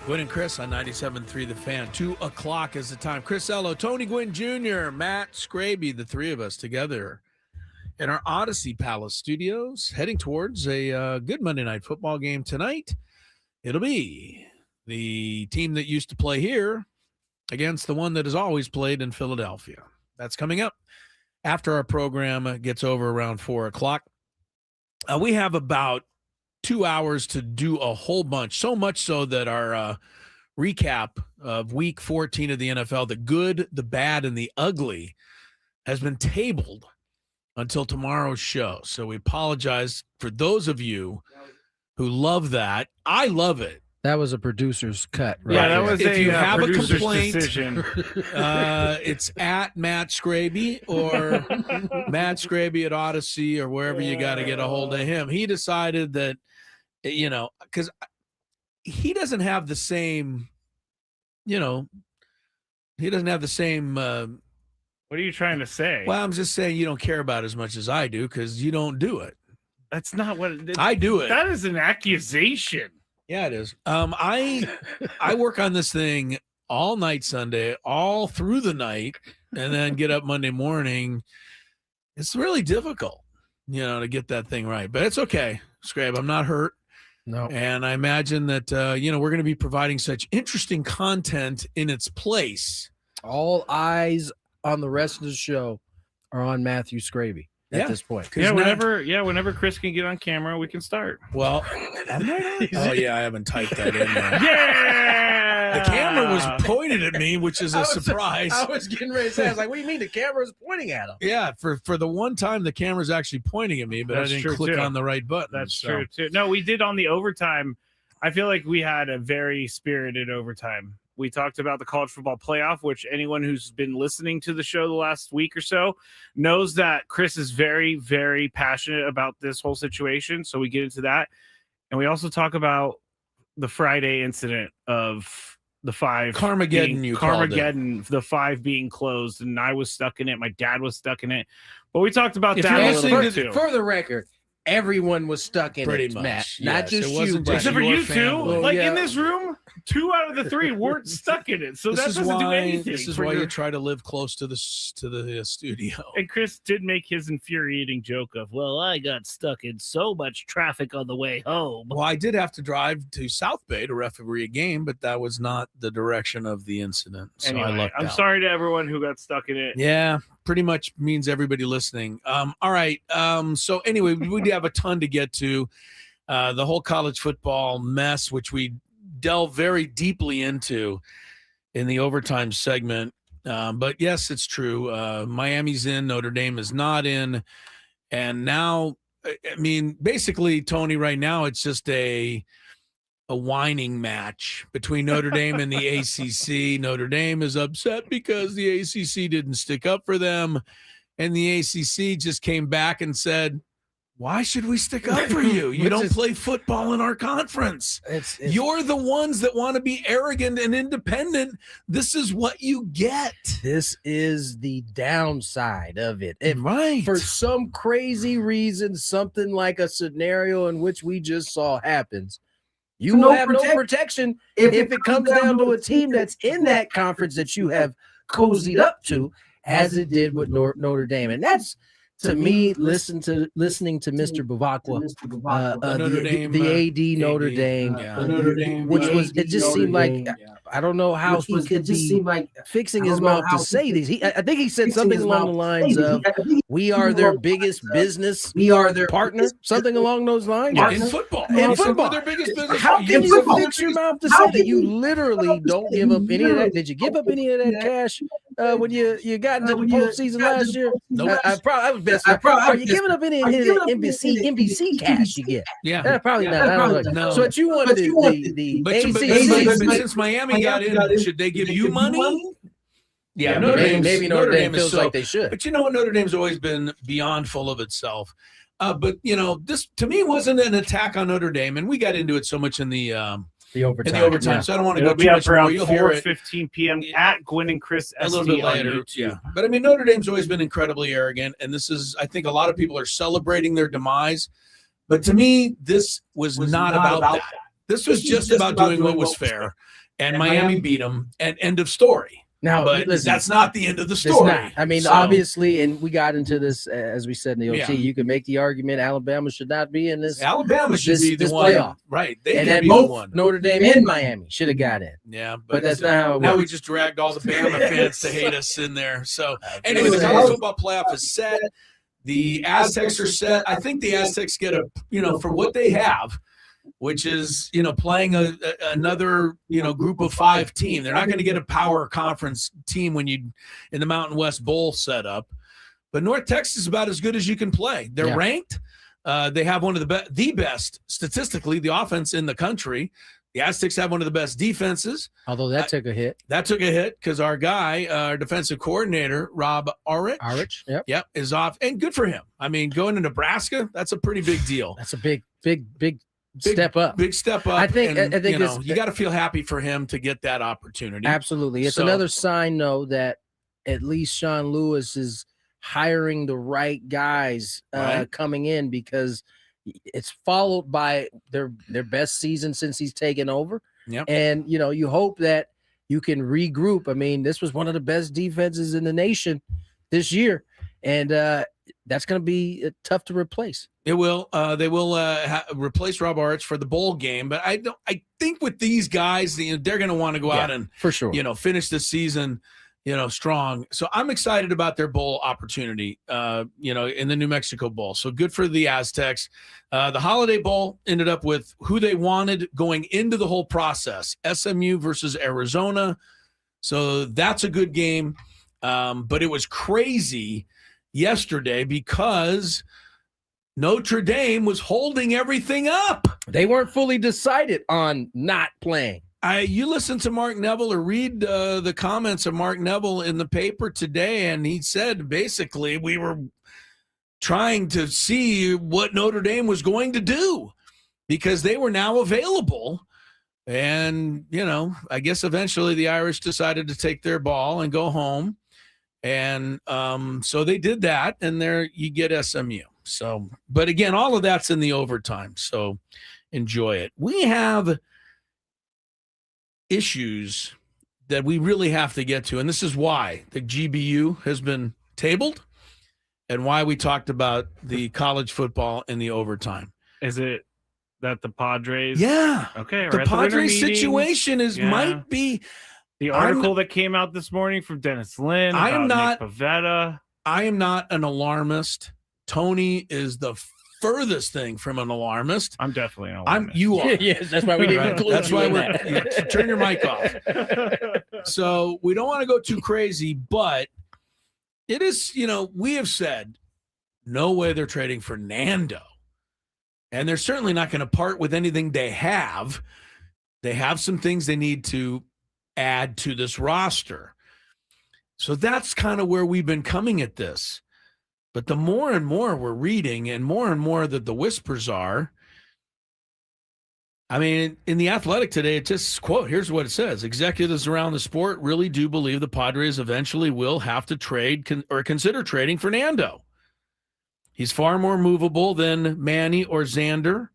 Gwynn and Chris on 97.3 The Fan. 2 o'clock is the time. Chris Ello, Tony Gwynn Jr., Matt Skraby, the three of us together in our Odyssey Palace studios, heading towards a good Monday Night Football game tonight. It'll be the team that used to play here against the one that has always played in Philadelphia. That's coming up after our program gets over around 4 o'clock. We have about 2 hours to do a whole bunch, so much so that our recap of week 14 of the NFL, the good, the bad, and the ugly, has been tabled until tomorrow's show. So we apologize for those of you who love that. I love it. That was a producer's cut, right? Yeah, that was if you have a complaint, decision. It's at Matt Skraby or Matt Skraby at Odyssey or wherever you got to get a hold of him. He decided that, because he doesn't have the same, he doesn't have the same. What are you trying to say? Well, I'm just saying you don't care about it as much as I do because you don't do it. That's not what I do it. That is an accusation. Yeah, it is. I work on this thing all night Sunday, all through the night, and then get up Monday morning. It's really difficult, to get that thing right. But it's okay, Scrab. I'm not hurt. No. And I imagine that, we're going to be providing such interesting content in its place. All eyes on the rest of the show are on Matthew Skraby at this point. Yeah, whenever Chris can get on camera, we can start. Well, oh yeah, I haven't typed that in there. Yeah, the camera was pointed at me, which is a surprise. I was getting ready to say, I was like, "What do you mean the camera's pointing at him?" Yeah, for the one time the camera's actually pointing at me, but That's I didn't click on the right button. That's true too. No, we did on the overtime. I feel like we had a very spirited overtime. We talked about the college football playoff, which anyone who's been listening to the show the last week or so knows that Chris is very, very passionate about this whole situation. So we get into that. And we also talk about the Friday incident of the five. Carmageddon, the five being closed. And I was stuck in it. My dad was stuck in it. But we talked about that a little bit too. For the record, everyone was stuck in Pretty it, much, Matt. yes. Not just It you, wasn't but just except for your you two. family. Like Yeah. in this room, 2 out of the 3 weren't stuck in it. So that doesn't do anything. This is why you try to live close to the studio. And Chris did make his infuriating joke of, well, I got stuck in so much traffic on the way home. Well, I did have to drive to South Bay to referee a game, but that was not the direction of the incident. So Anyway, I lucked I'm out. sorry to everyone who got stuck in it. Yeah, pretty much means everybody listening. All right. So anyway, we have a ton to get to. The whole college football mess, which we delve very deeply into in the overtime segment. But yes, it's true. Miami's in, Notre Dame is not in. And now, I mean, basically, Tony, right now, it's just a whining match between Notre Dame and the ACC. Notre Dame is upset because the ACC didn't stick up for them. And the ACC just came back and said, why should we stick up for you? You don't play football in our conference. You're the ones that want to be arrogant and independent. This is what you get. This is the downside of it. Right. For some crazy reason, something like a scenario in which we just saw happens, you will have no protection if it comes down to a team that's in that conference that you have cozied up to, as it did with Notre Dame. And that's, to me, listening to Mr. Bavakwa, the AD Notre Dame, which was, it just seemed like, I don't know how he could be fixing his mouth to say these. I think he said something along the lines of, we are their biggest business, we are their partner, something along those lines. Yeah, in football. In football. Their biggest business. How can you fix your mouth to say that you literally don't give up any of that? Did you give up any of that cash when you got into the postseason last year? Nope. Are you giving up any of the NBC cash you get? Yeah. Probably not. I don't know. No. So what you want the But ACC? since Miami got in, should they give you money? Yeah, maybe Notre Dame feels like they should. But you know what? Notre Dame's always been beyond full of itself. But, this to me wasn't an attack on Notre Dame. And we got into it so much in the overtime. So I don't want to go too much more. You'll hear it 4:15 p.m. at Gwynn and Chris a little bit later. Yeah. But I mean, Notre Dame's always been incredibly arrogant. And this is, I think a lot of people are celebrating their demise. But to me, this was not about that. This was just about doing what was fair, and Miami beat them. And end of story. Now, But listen, that's not the end of the it's story. not. I mean, So, obviously, and we got into this as we said in the OT. Yeah. You can make the argument Alabama should not be in this. Alabama should be the this one, playoff. right? They And can then be the both one. Notre Dame and Miami should have got in. Yeah, But that's not how it now works. we just dragged all the Bama fans to hate us in there. So anyway, the college football playoff is set. The Aztecs are set. I think the Aztecs get for what they have, which is, playing another, group of 5 team. They're not going to get a power conference team in the Mountain West Bowl setup. But North Texas is about as good as you can play. They're ranked. They have one of the best statistically, the offense in the country. The Aztecs have one of the best defenses. Although that took a hit. That took a hit because our guy, our defensive coordinator, Rob Arich, yep, is off. And good for him. I mean, going to Nebraska, that's a pretty big deal. That's a big step up. Big step up. I think you got to feel happy for him to get that opportunity. Absolutely. It's another sign, though, that at least Sean Lewis is hiring the right guys coming in, because it's followed by their best season since he's taken over. Yep. And, you hope that you can regroup. I mean, this was one of the best defenses in the nation this year. And that's going to be tough to replace. It will. They will replace Rob Arch for the bowl game, but I think with these guys, they're going to want to go out and for sure, finish the season, strong. So I'm excited about their bowl opportunity, in the New Mexico Bowl. So good for the Aztecs. The Holiday Bowl ended up with who they wanted going into the whole process: SMU versus Arizona. So that's a good game. But it was crazy yesterday because Notre Dame was holding everything up. They weren't fully decided on not playing. You listen to Mark Neville or read the comments of Mark Neville in the paper today, and he said basically we were trying to see what Notre Dame was going to do because they were now available. And, I guess eventually the Irish decided to take their ball and go home. And so they did that, and there you get SMU. So, but again, all of that's in the overtime. So enjoy it. We have issues that we really have to get to, and this is why the GBU has been tabled and why we talked about the college football in the overtime. Is it that the Padres? Yeah. Okay. The Padres situation might be the article that came out this morning from Dennis Lynn. I am not Nick Pavetta. I am not an alarmist. Tony is the furthest thing from an alarmist. I'm definitely an alarmist. You are. Yes, that's why we didn't include That's you why in turn your mic off. So we don't want to go too crazy, but it is, we have said no way they're trading for Nando. And they're certainly not going to part with anything they have. They have some things they need to add to this roster. So that's kind of where we've been coming at this. But the more and more we're reading and more that the whispers are, I mean, in the Athletic today, it just, quote, here's what it says. Executives around the sport really do believe the Padres eventually will have to trade or consider trading Fernando. He's far more movable than Manny or Xander.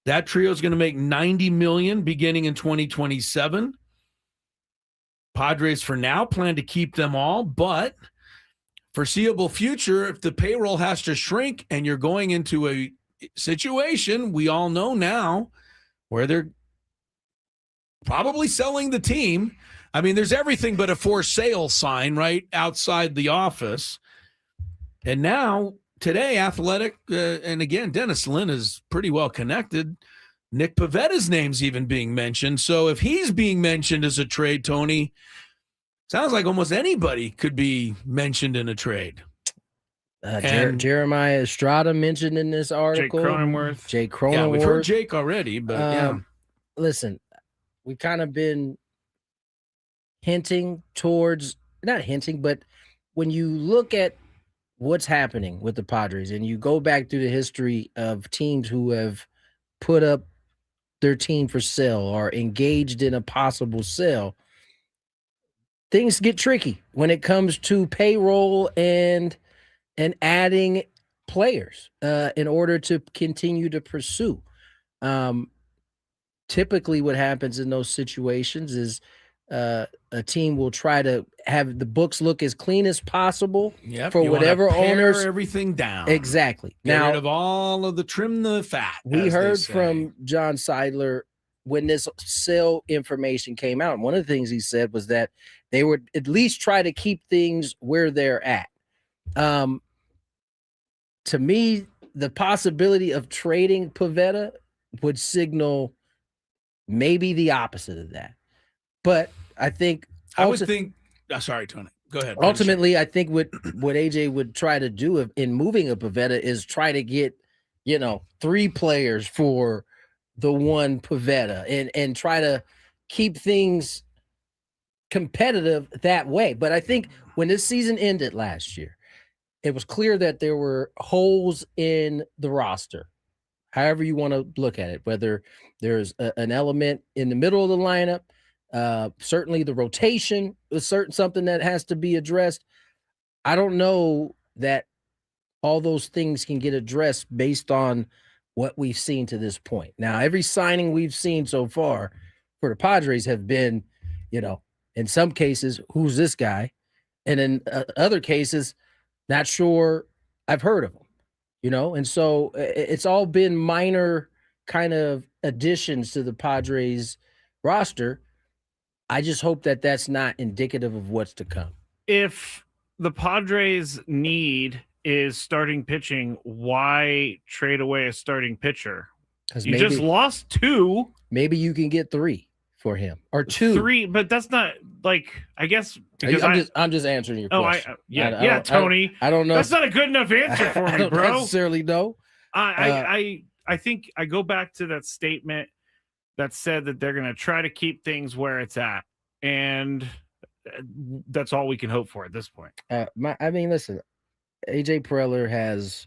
That trio is going to make $90 million beginning in 2027. Padres for now plan to keep them all, but foreseeable future, if the payroll has to shrink and you're going into a situation we all know now where they're probably selling the team. I mean, there's everything but a for sale sign right outside the office. And now today, Athletic, and again, Dennis Lynn is pretty well connected. Nick Pavetta's name's even being mentioned. So if he's being mentioned as a trade, Tony, sounds like almost anybody could be mentioned in a trade. Jeremiah Estrada mentioned in this article. Jake Cronenworth. Yeah, we've heard Jake already, but listen, we've kind of been hinting towards, not hinting, but when you look at what's happening with the Padres and you go back through the history of teams who have put up their team for sale or engaged in a possible sale, things get tricky when it comes to payroll and adding players in order to continue to pursue. To typically what happens in those situations is a team will try to have the books look as clean as possible for whatever owners. Everything down. Exactly. Get now, rid of all of the trim the fat. We heard from John Seidler when this sale information came out. And one of the things he said was that they would at least try to keep things where they're at. To me, the possibility of trading Pivetta would signal maybe the opposite of that. But I think I would think. Sorry, Tony. Go ahead. Ultimately, I think what AJ would try to do in moving a Pivetta is try to get 3 players for the one Pivetta and try to keep things competitive that way. But I think when this season ended last year, it was clear that there were holes in the roster, however you want to look at it, whether there's an element in the middle of the lineup, certainly the rotation is something that has to be addressed. I don't know that all those things can get addressed based on what we've seen to this point. Now, every signing we've seen so far for the Padres have been, in some cases, who's this guy? And in other cases, not sure I've heard of him, and so it's all been minor kind of additions to the Padres roster. I just hope that that's not indicative of what's to come. If the Padres need is starting pitching, why trade away a starting pitcher? Because you just lost 2. Maybe you can get 3 for him or 2. 3, but that's not I guess because I'm just answering your question. Tony. I don't know. That's not a good enough answer for me, I don't bro. necessarily know. I think I go back to that statement that said that they're going to try to keep things where it's at, and that's all we can hope for at this point. Listen, AJ Preller has,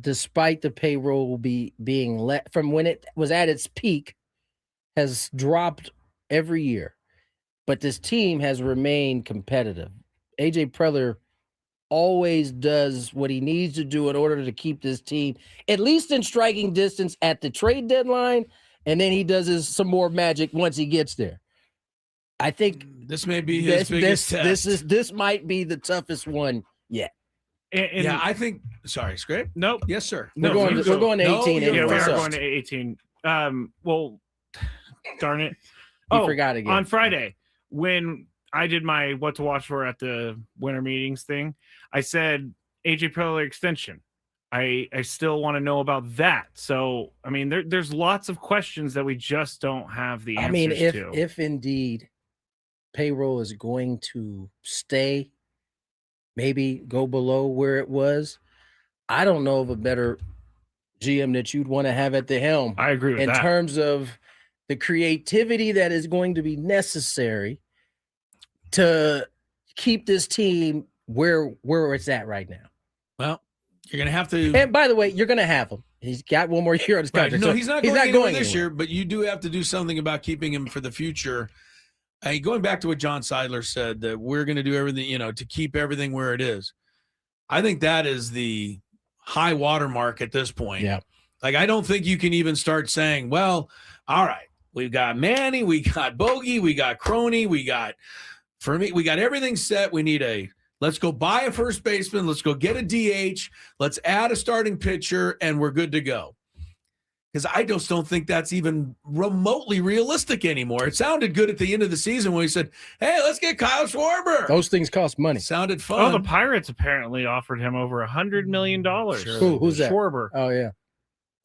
despite the payroll being let from when it was at its peak, has dropped every year, but this team has remained competitive. AJ Preller always does what he needs to do in order to keep this team at least in striking distance at the trade deadline, and then he does some more magic once he gets there. I think this may be his biggest test. This might be the toughest one yet. I think. Sorry, Script. Nope. Yes, sir. We're going to 18. We are going to 18. Well, darn it. You forgot again. On Friday, when I did my what to watch for at the winter meetings thing, I said AJ Preller extension. I still want to know about that. So, there's lots of questions that we just don't have the answers to. If indeed payroll is going to stay, maybe go below where it was, I don't know of a better GM that you'd want to have at the helm. I agree with that. In terms of the creativity that is going to be necessary to keep this team where it's at right now. Well, you're going to have to. And by the way, you're going to have him. He's got one more year on his contract. No, he's not going this year, but you do have to do something about keeping him for the future. Going back to what John Seidler said, that we're going to do everything, to keep everything where it is. I think that is the high watermark at this point. Yeah. I don't think you can even start saying, well, all right, we've got Manny, we got Bogey, we got Crony, we got everything set. We need let's go buy a first baseman. Let's go get a DH. Let's add a starting pitcher, and we're good to go. Because I just don't think that's even remotely realistic anymore. It sounded good at the end of the season when we said, hey, let's get Kyle Schwarber. Those things cost money. Sounded fun. Oh, the Pirates apparently offered him over $100 million. Sure. Who's that? Schwarber. Oh, yeah.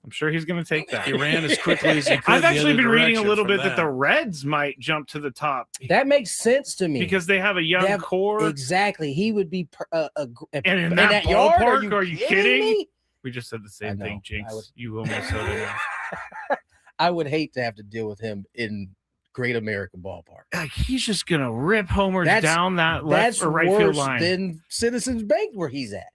I'm sure he's going to take that. He ran as quickly as he could. I've actually been reading a little bit that the Reds might jump to the top. That makes sense to me. Because they have a young core. Exactly. He would be and in that yard, ballpark, are you kidding? Me? We just said the same thing, Jinx. You owe Minnesota now. I would hate to have to deal with him in Great American Ballpark. He's just going to rip homers down that left or right field line. Than Citizens Bank where he's at.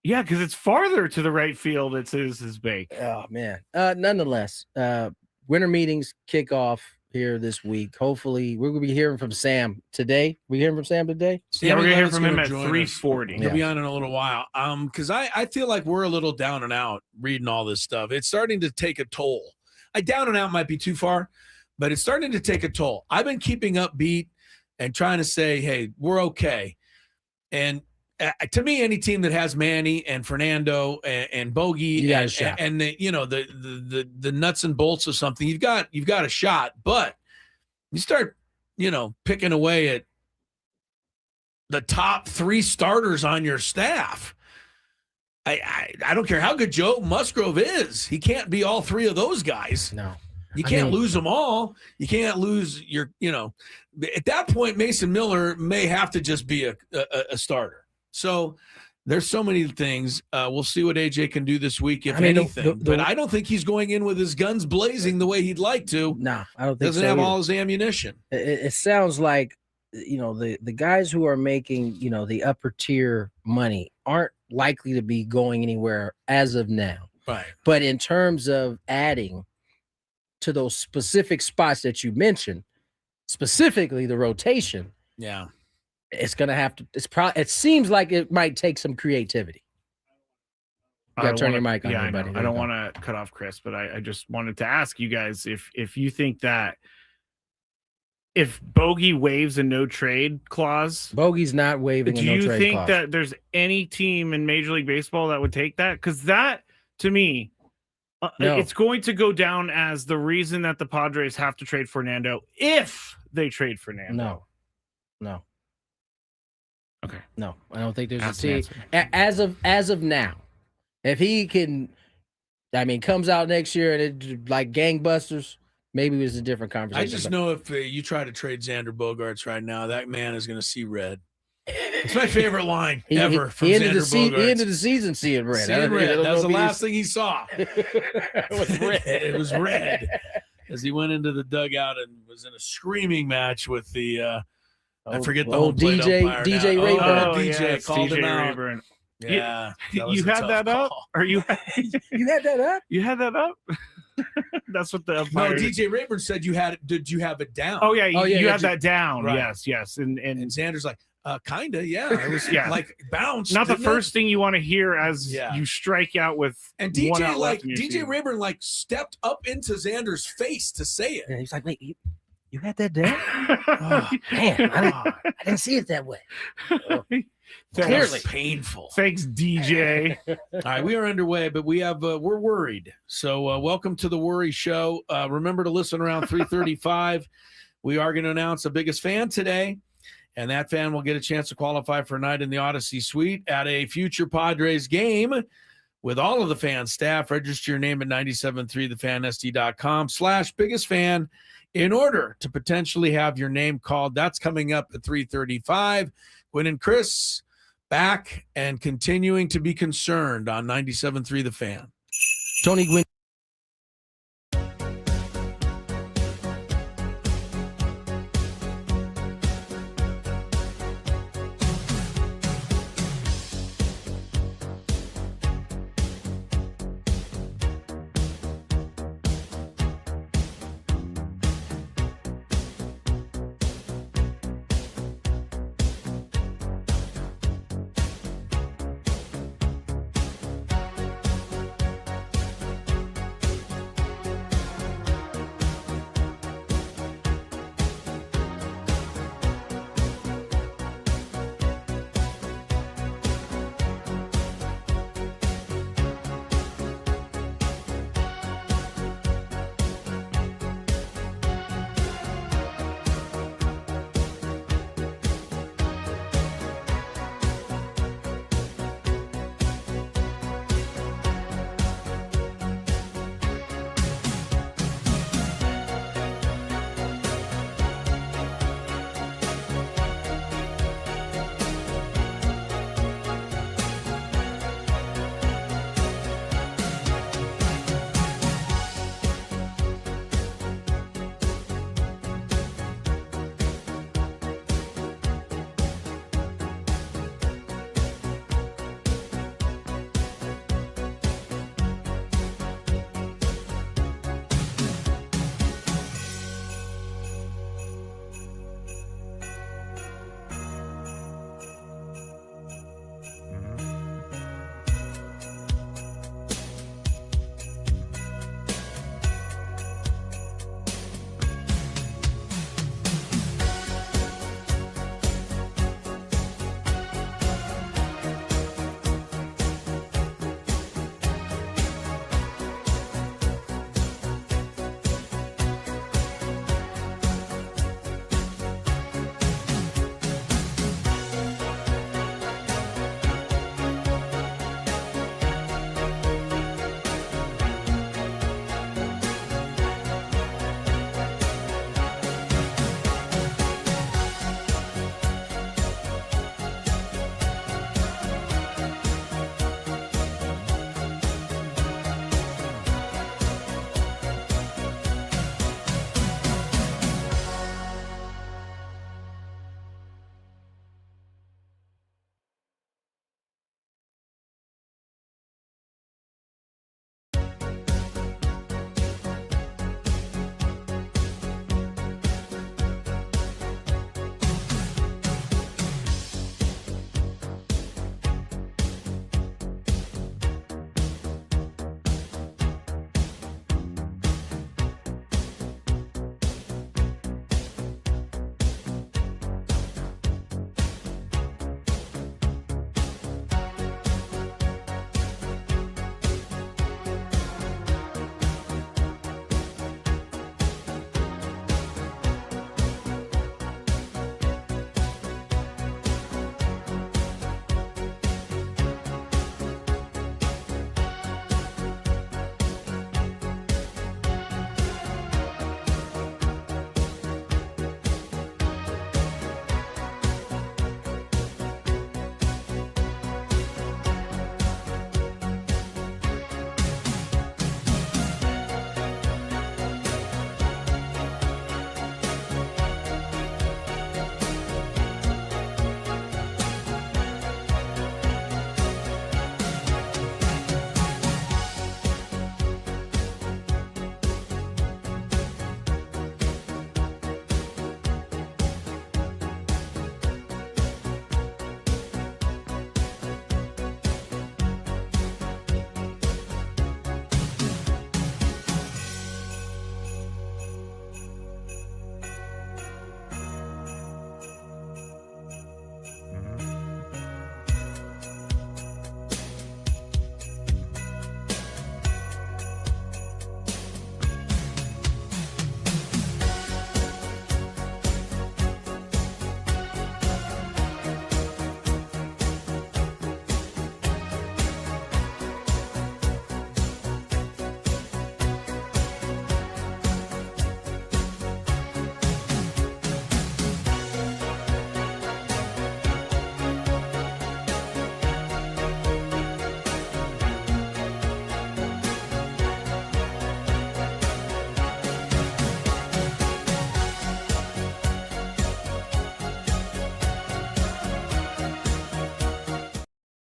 Yeah, because it's farther to the right field at Citizens Bank. Oh, man. Nonetheless, winter meetings kick off here this week. Hopefully, we're going to be hearing from Sam today. We hearing from Sam today? Yeah, we're going to hear from him at 3:40. He'll be on in a little while. Because I feel like we're a little down and out reading all this stuff. It's starting to take a toll. down and out might be too far, but it's starting to take a toll. I've been keeping upbeat and trying to say, hey, we're okay. And to me, any team that has Manny and Fernando and Bogey and the nuts and bolts of something, you've got a shot. But you start, picking away at the top 3 starters on your staff. I don't care how good Joe Musgrove is. He can't be all 3 of those guys. No. You can't lose them all. You can't lose at that point, Mason Miller may have to just be a starter. So there's so many things. We'll see what AJ can do this week, if anything. But I don't think he's going in with his guns blazing the way he'd like to. No, I don't think Doesn't have all his ammunition. It sounds like, the guys who are making, the upper tier money aren't likely to be going anywhere as of now. Right. But in terms of adding to those specific spots that you mentioned, specifically the rotation. Yeah. It's going to have to, it seems like it might take some creativity. You got to turn your mic on. Yeah, I don't want to cut off Chris, but I just wanted to ask you guys if you think that if Bogey waives a no trade clause, Bogey's not waiving a no trade clause. Do you think that there's any team in Major League Baseball that would take that? Because that, to me, it's going to go down as the reason that the Padres have to trade Fernando if they trade Fernando. No. Okay. No, I don't think there's a team as of now. If he can, comes out next year and it like gangbusters, maybe it's a different conversation. I just know if you try to trade Xander Bogaerts right now, that man is going to see red. It's my favorite line ever from Xander Bogaerts. He ended the season seeing red. Seeing red. That was the last thing he saw. It was red. It was red as he went into the dugout and was in a screaming match with the. I forget the old DJ Rayburn. DJ called him out. Rayburn. Yeah, you had that up? Or you had that up? You had that up? That's what the umpire. No, DJ Rayburn said you had it. Did you have it down? Oh yeah, you had that down. Right. Yes, and Xander's like, kinda, yeah. It was like bounced. Not the first thing you want to hear as you strike out with. And DJ Rayburn stepped up into Xander's face to say it. And he's like, wait, you had that down? Oh, man, I didn't see it that way. Clearly painful. Thanks, DJ. All right, we are underway, but we're worried. So welcome to the Worry Show. Remember to listen around 3:35. We are going to announce the biggest fan today, and that fan will get a chance to qualify for a night in the Odyssey Suite at a future Padres game with all of the fan staff. Register your name at 973thefansd.com/biggest fan in order to potentially have your name called. That's coming up at 3:35. Gwynn and Chris back and continuing to be concerned on 97.3 The Fan. Tony Gwynn.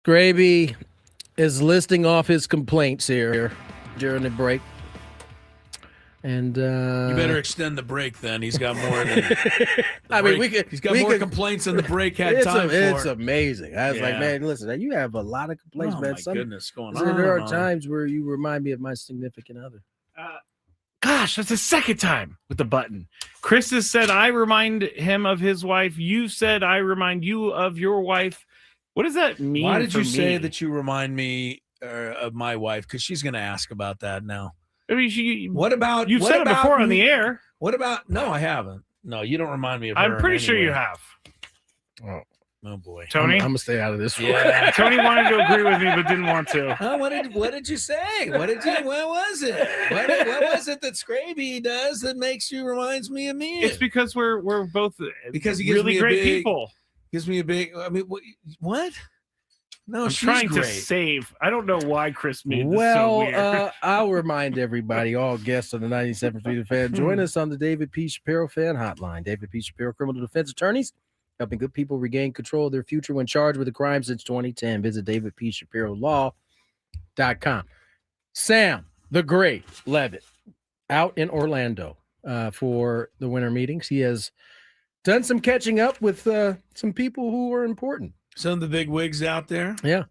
Skraby is listing off his complaints here during the break. And you better extend the break then. He's got more than he's got more complaints than the break had time for. It's amazing. I was like, man, listen, you have a lot of complaints, man. My goodness, going on. There are times where you remind me of my significant other. Gosh, that's the second time with the button. Chris has said I remind him of his wife. You said I remind you of your wife. What does that mean? Why did you say that you remind me of my wife? Because she's going to ask about that now. I mean, what about you've said it before on the air? What about? No, I haven't. No, you don't remind me of her. I'm pretty sure you have. Oh boy, Tony, I'm gonna stay out of this. Yeah, Tony wanted to agree with me but didn't want to. What did you say? What was it? What was it that Skraby does that reminds me of me? It's because we're both because he gives really me great people. Gives me a big. I mean, what? No, I'm she's trying great. to save. I don't know why Chris made this so weird. I'll remind everybody, all guests on the 97.3 The Fan, join us on the David P. Shapiro Fan Hotline. David P. Shapiro, criminal defense attorneys, helping good people regain control of their future when charged with a crime since 2010. Visit davidpshapirolaw.com. Sam, the Great Levitt, out in Orlando for the winter meetings. He has done some catching up with some people who are important. Some of the big wigs out there. Yeah.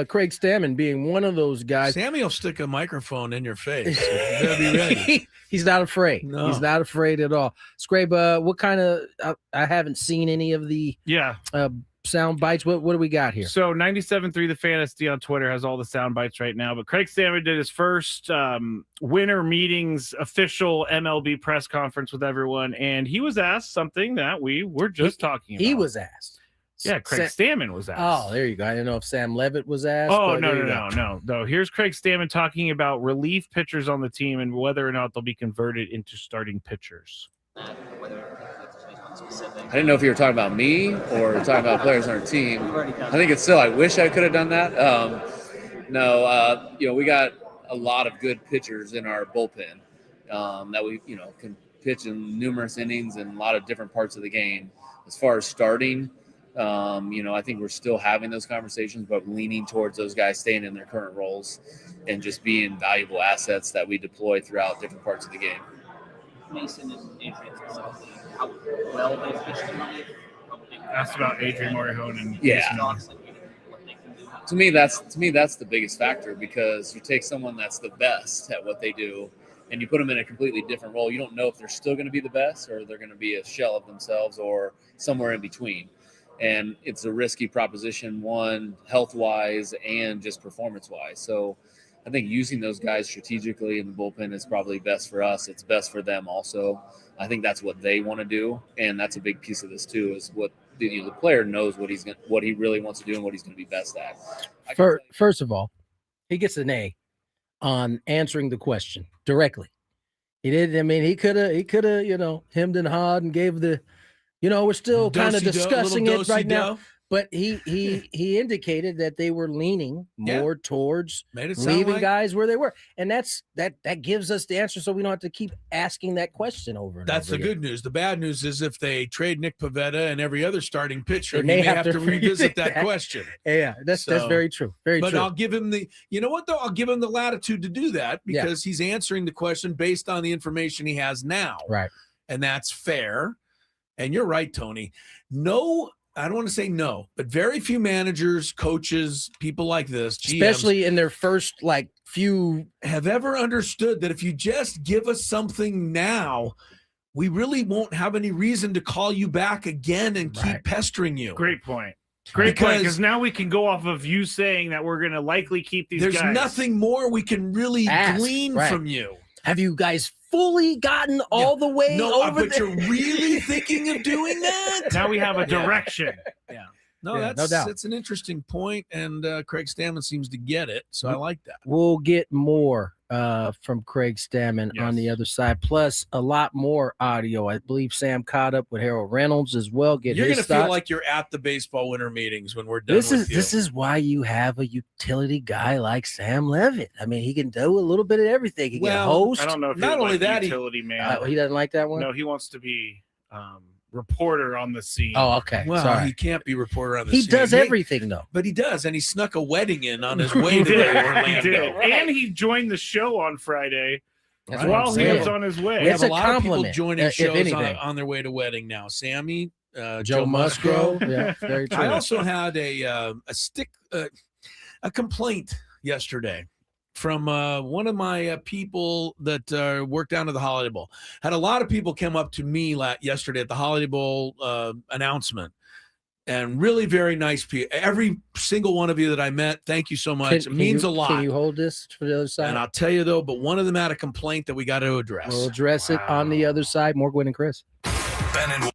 Craig Stammen being one of those guys. Sammy will stick a microphone in your face. You better be ready. He's not afraid. No. He's not afraid at all. Skraby, what kind of I haven't seen any of the sound bites. What do we got here? So 97.3 The Fantasy on Twitter has all the sound bites right now. But Craig Stammen did his first winter meetings official MLB press conference with everyone. And he was asked something that we were just talking about. He was asked. Yeah, Craig Stammen was asked. Oh, there you go. I didn't know if Sam Levitt was asked. Oh, no. Here's Craig Stammen talking about relief pitchers on the team and whether or not they'll be converted into starting pitchers. I didn't know if you were talking about me or talking about players on our team. I think it's still, I wish I could have done that. We got a lot of good pitchers in our bullpen that we, can pitch in numerous innings and a lot of different parts of the game. As far as starting, I think we're still having those conversations, but leaning towards those guys staying in their current roles and just being valuable assets that we deploy throughout different parts of the game. Mason and Adrian specifically, how well they pitched tonight. Asked about Adrian Morejon and To me, that's the biggest factor, because you take someone that's the best at what they do and you put them in a completely different role. You don't know if they're still going to be the best or they're going to be a shell of themselves or somewhere in between. And it's a risky proposition, one, health-wise and just performance-wise. So I think using those guys strategically in the bullpen is probably best for us. It's best for them also. I think that's what they want to do, and that's a big piece of this too, is what the player knows what he really wants to do and what he's going to be best at. First of all, he gets an A on answering the question directly. He did. I mean, he could have, hemmed and hawed and gave the, we're still kind of discussing it right now. But he indicated that they were leaning more towards leaving guys where they were, and that gives us the answer, so we don't have to keep asking that question over and That's over the again. good news. The bad news is if they trade Nick Pivetta and every other starting pitcher, they may have to revisit that question. Yeah, that's very true. Very true. But I'll give him I'll give him the latitude to do that because he's answering the question based on the information he has now. Right. And that's fair. And you're right, Tony. No, I don't want to say no, but very few managers, coaches, people like this, GMs, especially in their first few, have ever understood that if you just give us something now, we really won't have any reason to call you back again and keep pestering you. Great point. Because now we can go off of you saying that we're going to likely keep these guys. There's nothing more we can really glean from you. Have you guys fully gotten all the way over but you're really thinking of doing that? Now we have a direction. Yeah. No, that's an interesting point, and Craig Stammen seems to get it, so I like that. We'll get more from Craig Stammen on the other side, plus a lot more audio. I believe Sam caught up with Harold Reynolds as well. You're going to feel like you're at the baseball winter meetings when we're done This is why you have a utility guy like Sam Levitt. I mean, he can do a little bit of everything. He can host. I don't know if not only that, utility man. He doesn't like that one? No, he wants to be reporter on the scene. Oh, okay. Well, Sorry. he can't be reporter on the He scene. does everything, though. But he does, and he snuck a wedding in on his way He to did. Orlando. He did. Right. And he joined the show on Friday That's what while I'm he saying. was on his way. We have It's a a lot of people compliment, joining if shows anything. on their way to wedding now. Sammy, Joe Musgrove. Yeah, very true. I also had a complaint yesterday from one of my people that worked down at the Holiday Bowl. Had a lot of people come up to me yesterday at the Holiday Bowl announcement, and really very nice people. Every single one of you that I met, thank you so much. It means a lot. Can you hold this for the other side? And I'll tell you though, but one of them had a complaint that we got to address. We'll address it on the other side. More Gwynn and Chris. Ben and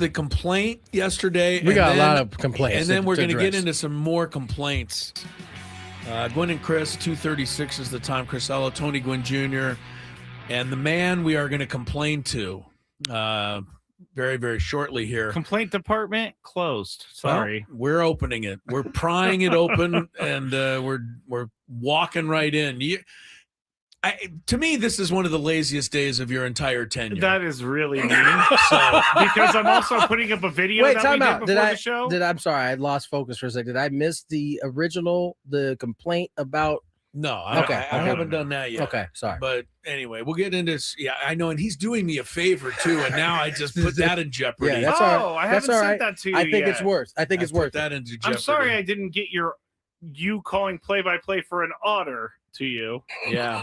the complaint yesterday. We got a lot of complaints. And then we're going to get address. into some more complaints. Gwynn and Chris, 2:36 is the time. Chris Ello, Tony Gwynn Jr., and the man we are going to complain to very, very shortly here. Complaint department closed. Sorry. Well, we're opening it. We're prying it open, and we're walking right in. To me, this is one of the laziest days of your entire tenure. That is really mean. Because I'm also putting up a video Wait, that time we out. did before the show. I'm sorry, I lost focus for a second. Did I miss the complaint about? No, I haven't done that yet. Okay, sorry. But anyway, we'll get into this. Yeah, I know, and he's doing me a favor too, and now I just put that in jeopardy. Yeah, that's all right. I haven't sent that to you. I think yet. it's worse. I think it's worse. That into jeopardy. I'm sorry I didn't get you calling play-by-play for an otter to you. Yeah,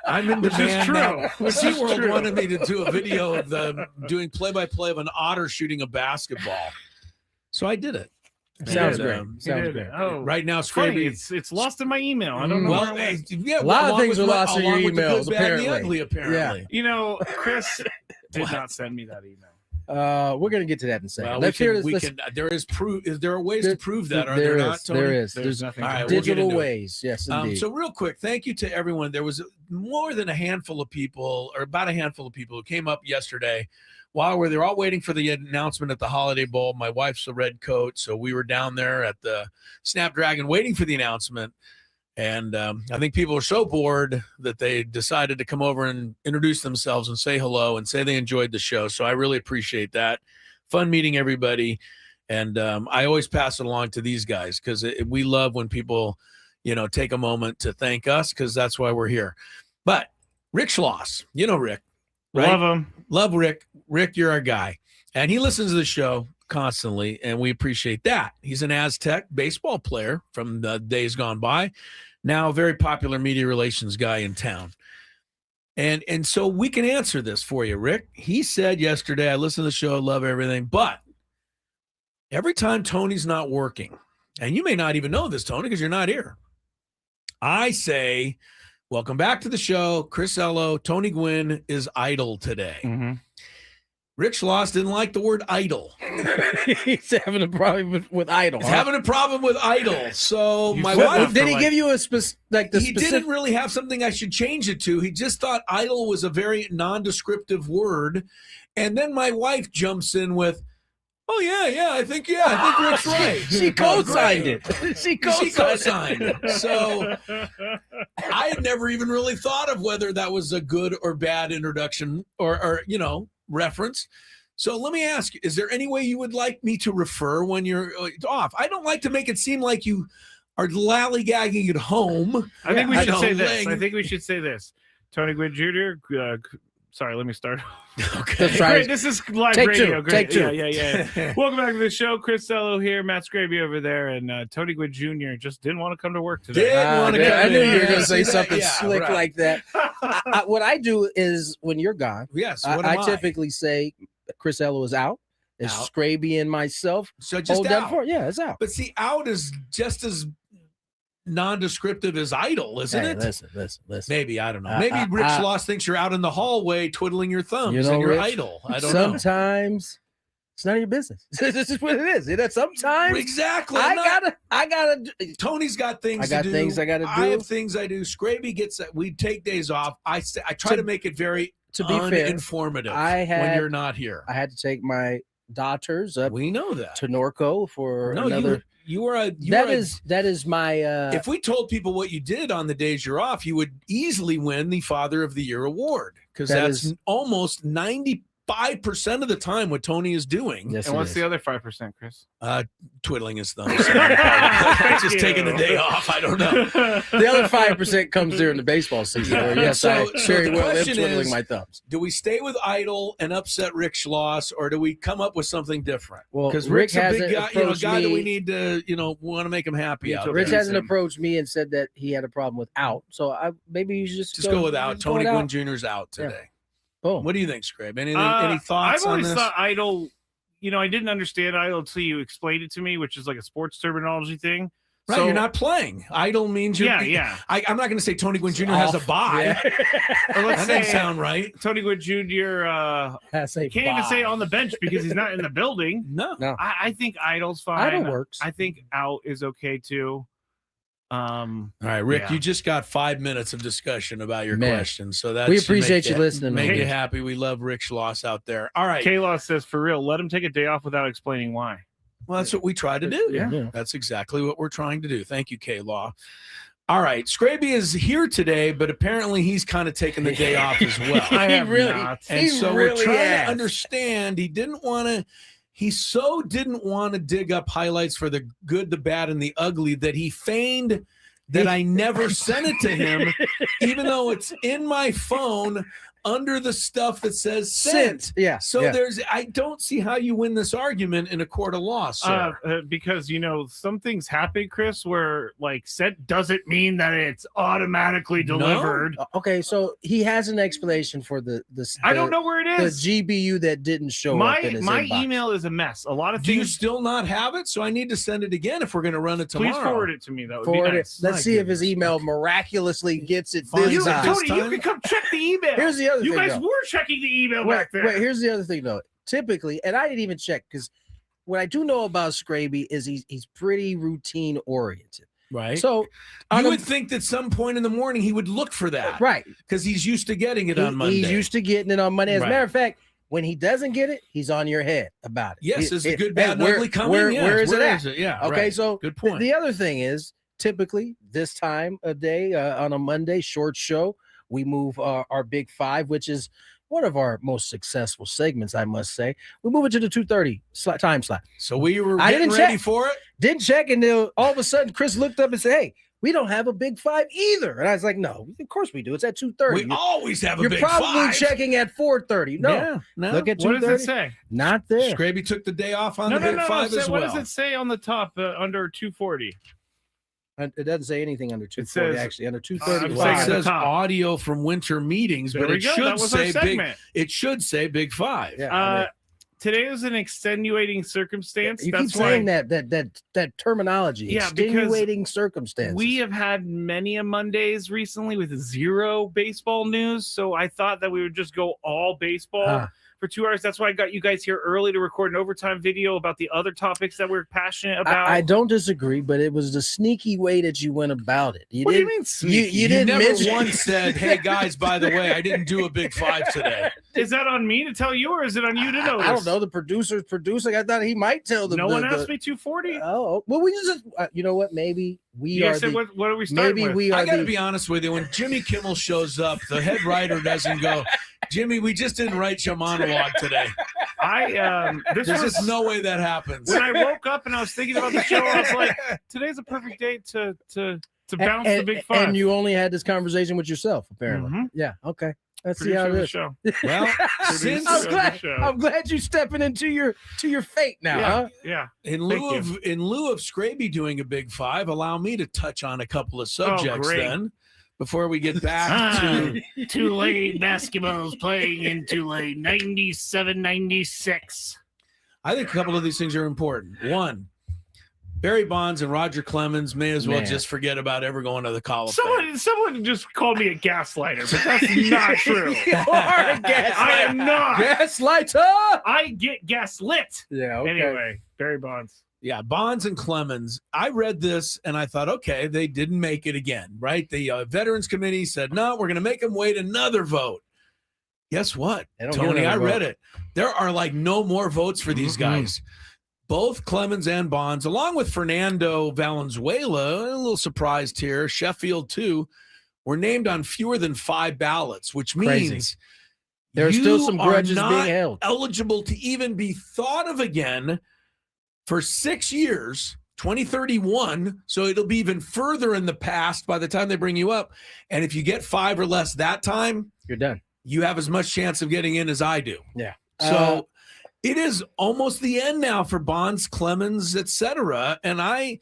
I'm in Which is demand true. now. Which is SeaWorld true. wanted me to do a video of them doing play-by-play of an otter shooting a basketball, so I did it. Sounds And, great. You Sounds did great. it. Oh, Right now, funny. Skraby. It's lost in my email. I don't know. Well, where it went. yeah, A lot of along things with are lost in your along with the emails, good, bad, and the apparently. ugly, apparently. You know, Chris did not send me that email. We're gonna get to that in a second. Well, Let's hear this. there is proof. There are ways to prove that, are there there is. not, Tony? There is. There's nothing. All right, to we'll do. get Digital into it. ways. Yes, indeed. So real quick, thank you to everyone. There was more than a handful of people, or about a handful of people, who came up yesterday while they're all waiting for the announcement at the Holiday Bowl. My wife's a red coat, so we were down there at the Snapdragon waiting for the announcement. And I think people are so bored that they decided to come over and introduce themselves and say hello and say they enjoyed the show. So I really appreciate that. Fun meeting everybody. And I always pass it along to these guys because we love when people, take a moment to thank us, because that's why we're here. But Rick Schloss, Rick. Right? Love him. Love Rick. Rick, you're our guy. And he listens to the show constantly, and we appreciate that. He's an Aztec baseball player from the days gone by, now a very popular media relations guy in town. And so we can answer this for you, Rick. He said yesterday, I listen to the show, love everything, but every time Tony's not working, and you may not even know this, Tony, because you're not here, I say, welcome back to the show. Chris Ello, Tony Gwynn is idle today. Mm-hmm. Rick Schloss didn't like the word idle. He's having a problem with idle. He's having a problem with idle. So You my said wife, Did he give you a specific? he didn't really have something I should change it to. He just thought idle was a very nondescriptive word. And then my wife jumps in with, oh, yeah, I think Rick's right. She co-signed it. She She co-signed it. So I had never even really thought of whether that was a good or bad introduction or reference. So let me ask you, is there any way you would like me to refer when you're off? I don't like to make it seem like you are lollygagging at home. I think we should say this. laying- I think we should say this. Tony Gwynn Jr. Sorry, let me start. Okay. That's right. Great, this is live Take radio. two. Great. Take two. Yeah. Welcome back to the show. Chris Ello here, Matt Skraby over there, and Tony Gwynn Jr. just didn't want to come to work today. Didn't wanna come I knew in. you were going to say See that? something Yeah, slick right. like that. What I do is when you're gone, Yes. I, What am I typically say Chris Ello is out. It's Out. Skraby and myself. So just Hold down out. for it. Yeah, it's out. But see, out is just as nondescriptive as idle, isn't Hey, it? Listen. Maybe, I don't know. Maybe Rick Schloss thinks you're out in the hallway twiddling your thumbs and you're Rich, idle. I don't know. sometimes it's none of your business. This is what it is. Sometimes Exactly. I gotta. Tony's got things I got to do. things I gotta I do. have things I do. Skraby gets we take days off. I try to make it very To be fair, uninformative I when had- you're not here. I had to take my daughters up We know that. to Norco for No, another. you are a That is my. if we told people what you did on the days you're off, you would easily win the Father of the Year award, because That that's is- almost 95% of the time what Tony is doing. Yes, And it what's is. the other 5%, Chris? Twiddling his thumbs. Just taking the day off. I don't know. The other 5% comes during the baseball season. Where, yes, So- I so very the well am question twiddling is- my thumbs. Do we stay with idle and upset Rick Schloss, or do we come up with something different? Well, Because Rick Rick's a hasn't big guy, approached guy that we me. need to, want to make him happy out Rich there. hasn't approached me and said that he had a problem with out. So maybe you should Just go without. just go Tony without. Gwynn Jr.'s out today. Boom. What do you think, Scrape? Any thoughts I've on always this? thought idle. I didn't understand idle until you explained it to me, which is like a sports terminology thing. Right, So- you're not playing. Idle means you're. Yeah. I'm not going to say Tony Gwynn Jr. has a bye. Or let's That doesn't say sound right. Tony Gwynn Jr. That's a Can't even say on the bench because he's not in the building. No. I think idle's fine. Idle works. I think out is okay too. All right, Rick, Yeah. you just got 5 minutes of discussion about your Man. question, so that We should appreciate make you listening, Make man. you happy. We love Rick Schloss out there. All right. K-Law says, for real, let him take a day off without explaining why. Well, that's what we try to do. Yeah. That's exactly what we're trying to do. Thank you, K-Law. All right. Skraby is here today, but apparently he's kind of taking the day off as well. I He have really- not. And He so really we're trying has. to understand. He didn't want to dig up highlights for the good, the bad, and the ugly that he feigned that I never sent it to him, even though it's in my phone under the stuff that says sent. Yeah. So yeah. I don't see how you win this argument in a court of law, sir. Because some things happen, Chris, where like sent doesn't mean that it's automatically No. delivered. Okay, so he has an explanation for the I don't know where it the is. GBU that didn't show up in his My inbox. email is a mess. A lot of Do you things. still not have it? So I need to send it again if we're going to run it tomorrow. Please forward it to me. That would Forward be it. nice. Let's My see if his goodness. email miraculously gets it Finds this it time. this Tony, you time? can come check the email. Here's the other You thing. guys though. were checking the email Wait, back there. wait, here's the other thing though. Typically, and I didn't even check because what I do know about Skraby is he's pretty routine oriented. Right. So you on a- would think that some point in the morning he would look for that. right, Because he's used to getting it on Monday. he's used to getting it on Monday. As a Right. matter of fact, when he doesn't get it, he's on your head about it. Yes, is the It- good, bad, and where- ugly coming? where- Yes, where is it at? Yeah. Okay, right. so Good point. The other thing is typically this time of day on a Monday short show, we move our Big Five, which is one of our most successful segments, I must say. We move it to the 2:30 time slot. So we were I getting didn't ready check. for it. Didn't check, and then all of a sudden Chris looked up and said, "Hey, we don't have a Big Five either." And I was like, "No, of course we do. It's at 2:30. We always have a You're big probably five. checking at 4:30. No, Yeah, no. look at What does 2:30. it say? Not there. Scraby took the day off on No, the Big Five Say, as what well. does it say on the top under 240? It doesn't say anything under 240. says- Actually, under I'm It saying 235. at the says top. audio from winter meetings, There but we it go. should That was our say big. segment. It should say Big Five. Yeah, I mean, Today is an extenuating circumstance. you keep That's saying why that terminology. Yeah, because extenuating circumstances. we have had many a Mondays recently with zero baseball news. So I thought that we would just go all baseball Ah. for 2 hours. That's why I got you guys here early to record an overtime video about the other topics that we're passionate about. I don't disagree, but it was the sneaky way that you went about it. What do you mean? You sneaky? You didn't never mention once said, "Hey guys, by the way, I didn't do a Big Five today." Is that on me to tell you, or is it on you to know? I don't this? know. The producer's producing. I thought he might tell them. No one asked me 240. Oh, well, we just. You know what? Maybe we You are. guys said, The, what are we starting maybe with? we I are got to the. be honest with you. When Jimmy Kimmel shows up, the head writer doesn't go, "Jimmy, we just didn't write your monologue today." This There's was just no way that happens. when I woke up and I was thinking about the show. I was like, today's a perfect day to bounce the Big Five. And you only had this conversation with yourself, apparently. Mhm. Yeah. Okay. Let's see how Producer of it the is. show. Well, Producer since of the show. I'm glad you're stepping into your fate now. Yeah, Huh? yeah. in Thank lieu of Scraby doing a Big Five, allow me to touch on a couple of subjects great. then before we get back to Tulane basketball's playing in Tulane, 97-96. I think a couple of these things are important. One, Barry Bonds and Roger Clemens may as well Man. just forget about ever going to the Call of Fame. Someone just called me a gaslighter, but that's not true. You are a I am not. gaslighter. I get gaslit. Yeah. Okay. Anyway, Barry Bonds. Yeah, Bonds and Clemens. I read this and I thought, okay, they didn't make it again, right? The Veterans Committee said, no, we're going to make them wait another vote. Guess what, They don't get Tony? I another read vote. it. There are like no more votes for these guys. Both Clemens and Bonds, along with Fernando Valenzuela, a little surprised here, Sheffield too, were named on fewer than 5 ballots, which Crazy. means There's you still some are grudges not being held. eligible to even be thought of again for 6 years, 2031. So it'll be even further in the past by the time they bring you up. And if you get 5 or less that time, You're done. you have as much chance of getting in as I do. Yeah. So it is almost the end now for Bonds, Clemens, etc. And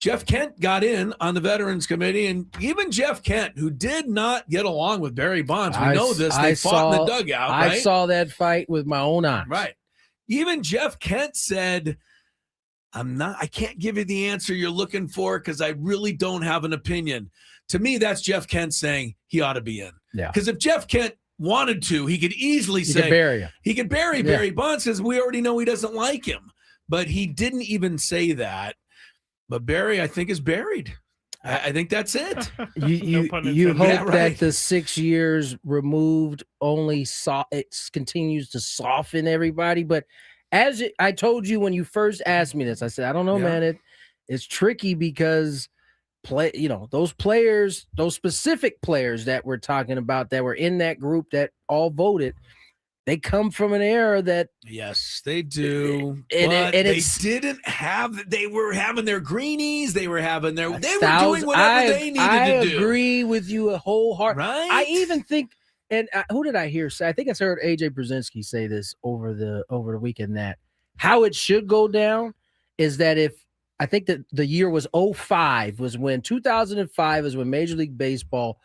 Jeff Kent got in on the Veterans Committee, and even Jeff Kent, who did not get along with Barry Bonds, we know this. They fought in the dugout, right? I saw that fight with my own eyes. Right. Even Jeff Kent said, I can't give you the answer you're looking for because I really don't have an opinion. To me, that's Jeff Kent saying he ought to be in. Yeah. Because if Jeff Kent wanted to, he could easily He say could bury him. he could bury Barry Bonds because we already know he doesn't like him. But he didn't even say that. But Barry, I think, is buried. I think that's it. You hope that the 6 years removed only it continues to soften everybody. But as I told you when you first asked me this, I said, I don't know, man. It's tricky because those players, those specific players that we're talking about that were in that group that all voted, they come from an era that yes, they do. And they didn't have. They were having their greenies. They were having their. They were doing whatever they needed to do. I agree with you a whole heart. Right. I even think, and who did I hear say? I think I heard AJ Brzezinski say this over the weekend that how it should go down is that I think that the year was 2005 was when Major League Baseball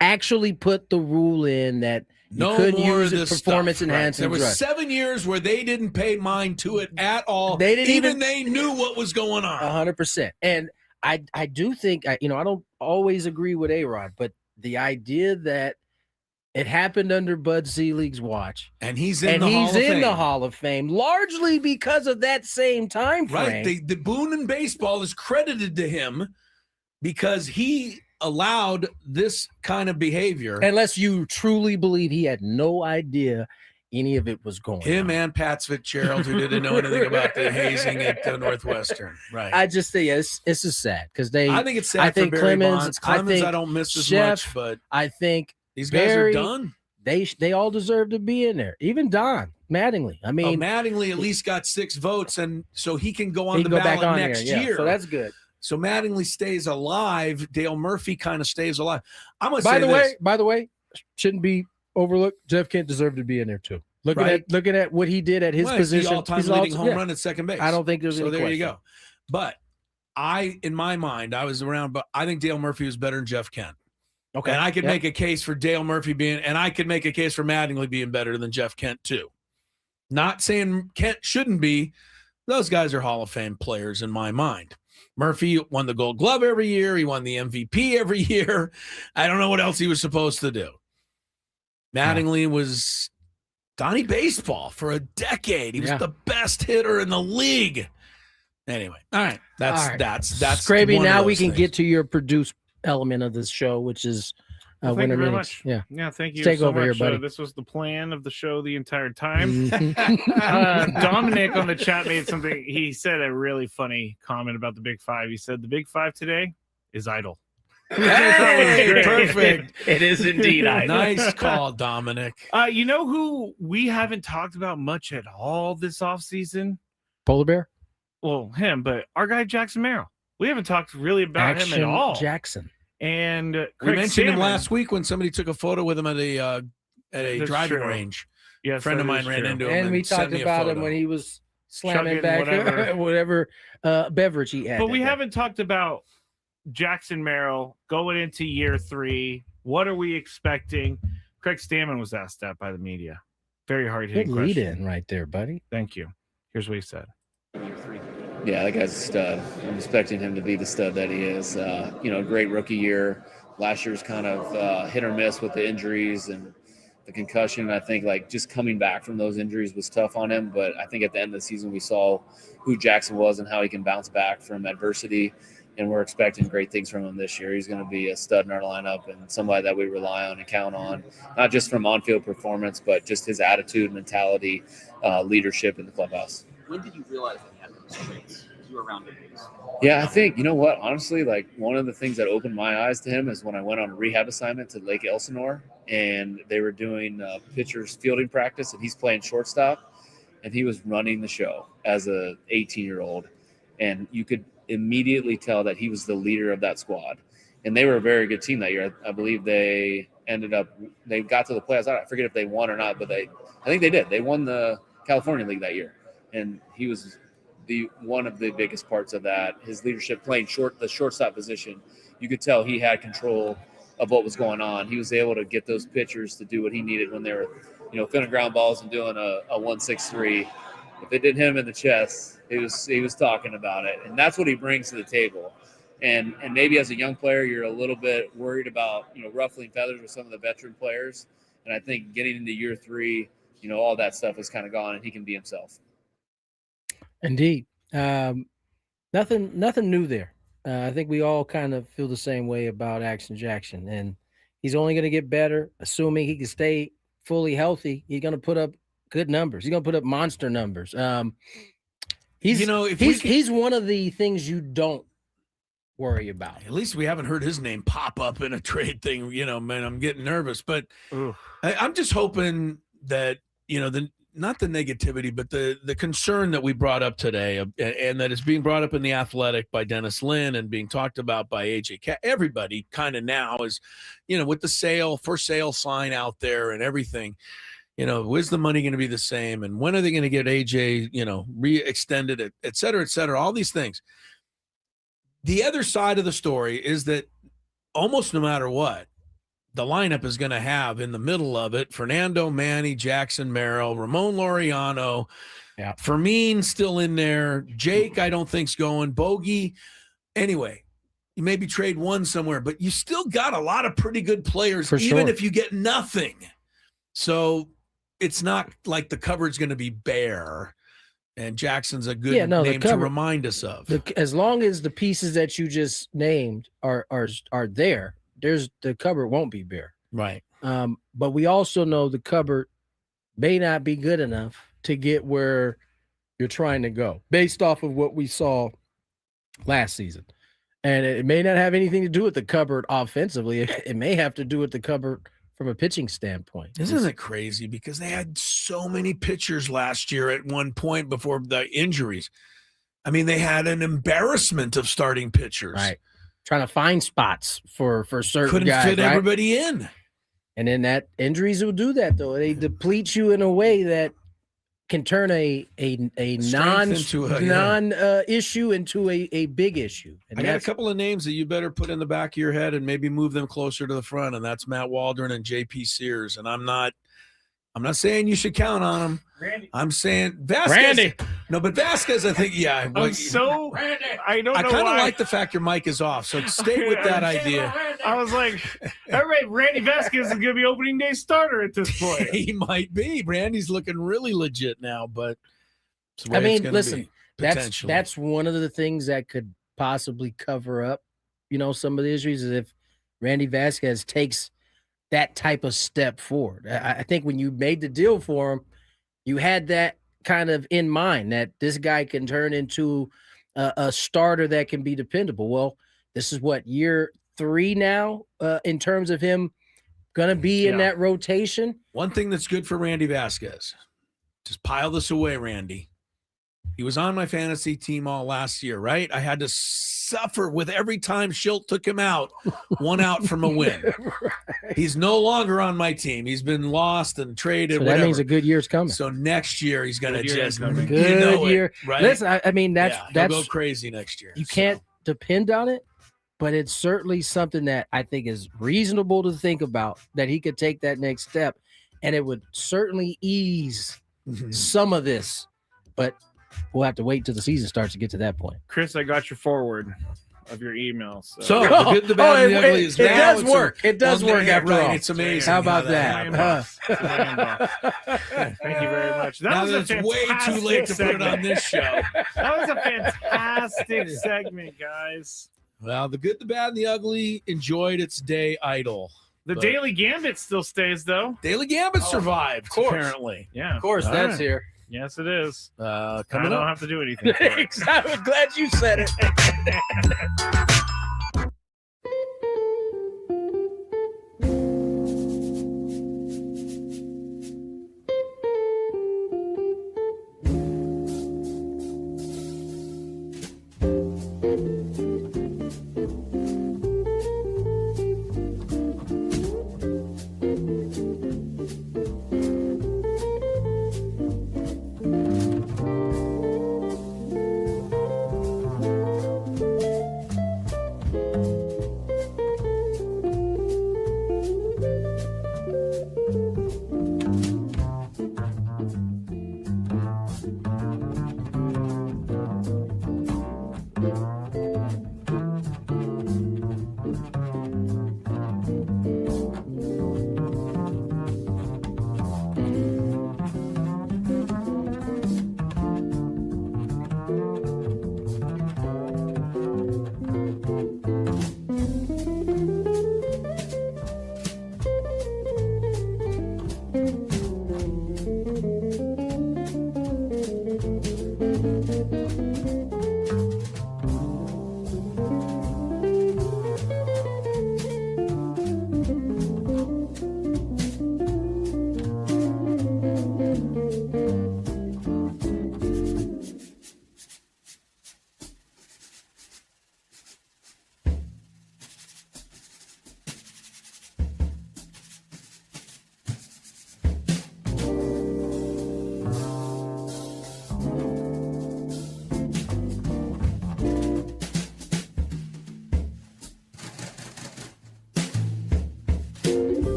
actually put the rule in that you couldn't use performance enhancing drugs. There were 7 years where they didn't pay mind to it at all. They didn't they knew what was going on. 100%. And I do think I don't always agree with A-Rod, but the idea that it happened under Bud Selig's watch, and he's in the Hall of Fame largely because of that same time frame. Right. The boon in baseball is credited to him because he allowed this kind of behavior. Unless you truly believe he had no idea any of it was going on. Him and Pat Fitzgerald, who didn't know anything about the hazing at Northwestern. Right. I just think it's just sad because I think it's sad for Barry Bonds. I don't miss as much, but I think these guys are done. They all deserve to be in there. Even Don Mattingly. I mean, Mattingly at least got 6 votes, and so he can go on the ballot next year. So that's good. So Mattingly stays alive. Dale Murphy kind of stays alive. I'm gonna say this. By the way, shouldn't be overlooked. Jeff Kent deserved to be in there too. Looking at what he did at his position, the all-time leading home run at second base. I don't think there's any there question. You go. But in my mind, I was around, but I think Dale Murphy was better than Jeff Kent. Okay, and I could make a case for Dale Murphy and I could make a case for Mattingly being better than Jeff Kent too. Not saying Kent shouldn't be. Those guys are Hall of Fame players in my mind. Murphy won the Gold Glove every year. He won the MVP every year. I don't know what else he was supposed to do. Mattingly was Donnie Baseball for a decade. He was the best hitter in the league. Anyway, all right. That's Skraby. Now we can get to your produced element of this show, which is thank you very much. Yeah, thank you. Take so over much. here, buddy. This was the plan of the show the entire time. Dominic on the chat made something. He said a really funny comment about the Big Five. He said the Big Five today is idle. Hey, perfect. It is indeed idle. Nice call, Dominic. You know who we haven't talked about much at all this offseason? Polar Bear. Well, him, but our guy Jackson Merrill. We haven't talked really about him at all. Jackson. And we mentioned him last week when somebody took a photo with him at a driving range. Yes, a friend of mine ran into him, and we talked about him when he was slamming back whatever beverage he had. But we haven't talked about Jackson Merrill going into year 3. What are we expecting? Craig Stammen was asked that by the media. Very hard hitting question. Lead in right there, buddy. Thank you. Here's what he said. Yeah, that guy's a stud. I'm expecting him to be the stud that he is. Great rookie year. Last year's kind of hit or miss with the injuries and the concussion. I think just coming back from those injuries was tough on him. But I think at the end of the season, we saw who Jackson was and how he can bounce back from adversity. And we're expecting great things from him this year. He's going to be a stud in our lineup and somebody that we rely on and count on, not just from on-field performance, but just his attitude, mentality, leadership in the clubhouse. When did you realize that he had those traits? You were around him. Yeah, I think, you know what, honestly, one of the things that opened my eyes to him is when I went on a rehab assignment to Lake Elsinore, and they were doing pitcher's fielding practice, and he's playing shortstop, and he was running the show as a 18-year-old, and you could immediately tell that he was the leader of that squad. And they were a very good team that year. I believe they got to the playoffs. I forget if they won or not, but I think they did. They won the California League that year. And he was one of the biggest parts of that. His leadership playing the shortstop position, you could tell he had control of what was going on. He was able to get those pitchers to do what he needed when they were, throwing ground balls and doing a 1-6-3. If they did him in the chest, He was talking about it, and that's what he brings to the table. And maybe as a young player, you're a little bit worried about, ruffling feathers with some of the veteran players. And I think getting into year 3, all that stuff is kind of gone, and he can be himself. Indeed. Nothing new there. I think we all kind of feel the same way about Action Jackson, and he's only going to get better, assuming he can stay fully healthy. He's going to put up good numbers. He's going to put up monster numbers. He's one of the things you don't worry about. At least we haven't heard his name pop up in a trade thing. Man, I'm getting nervous, but I'm just hoping that, not the negativity, but the concern that we brought up today, and that is being brought up in The Athletic by Dennis Lynn and being talked about by AJ. Everybody kind of now is, with the for sale sign out there and everything, where's the money going to be the same? And when are they going to get AJ, re-extended, et cetera, all these things. The other side of the story is that almost no matter what, the lineup is going to have in the middle of it Fernando, Manny, Jackson, Merrill, Ramon Laureano, Fermin still in there. Jake, I don't think's going. Bogey. Anyway, you maybe trade one somewhere, but you still got a lot of pretty good players, even if you get nothing. So it's not like the cupboard's going to be bare. And Jackson's a good name to remind us of. As long as the pieces that you just named are there, the cupboard won't be bare. Right. But we also know the cupboard may not be good enough to get where you're trying to go based off of what we saw last season. And it may not have anything to do with the cupboard offensively. It may have to do with the cupboard from a pitching standpoint. Isn't it crazy? Because they had so many pitchers last year at one point before the injuries. I mean, they had an embarrassment of starting pitchers. Right. Trying to find spots for certain Couldn't guys. Couldn't fit everybody in. And then that injuries will do that, though. They deplete you in a way that can turn a non-issue into a big issue. And I got a couple of names that you better put in the back of your head and maybe move them closer to the front, and that's Matt Waldron and JP Sears. And I'm not saying you should count on them. Randy. I'm saying Vasquez. Randy. No, but Vasquez, I think, yeah. I don't know I kind of why. like the fact your mic is off, so stay with that idea. I was like, all right, Randy Vasquez is going to be opening day starter at this point. He might be. Randy's looking really legit now, but it's the way I mean, it's gonna listen, be, potentially. that's one of the things that could possibly cover up, some of the issues is if Randy Vasquez takes that type of step forward. I think when you made the deal for him, you had that kind of in mind that this guy can turn into a starter that can be dependable. Well, this is what, year 3 now in terms of him going to be in that rotation. One thing that's good for Randy Vasquez, just pile this away, Randy. He was on my fantasy team all last year, right? I had to suffer with every time Schilt took him out, 1 out from a win. Right. He's no longer on my team. He's been lost and traded. So that means a good year's coming. So next year he's going to just good year. Right? Listen, I mean that's go crazy next year. You can't depend on it, but it's certainly something that I think is reasonable to think about, that he could take that next step, and it would certainly ease some of this, but we'll have to wait till the season starts to get to that point. Chris, I got your forward of your emails. So the good, the bad, and the ugly is it now. Does work. It does work after all. It's amazing. How about that? Thank you very much. Now it's way too late to put it on this show. That was a fantastic segment, guys. Well, the good, the bad, and the ugly enjoyed its day idle. The Daily Gambit still stays, though. Daily Gambit survived, apparently. Yeah. Of course, that's here. Yes, it is. I don't have to do anything for it. I'm glad you said it.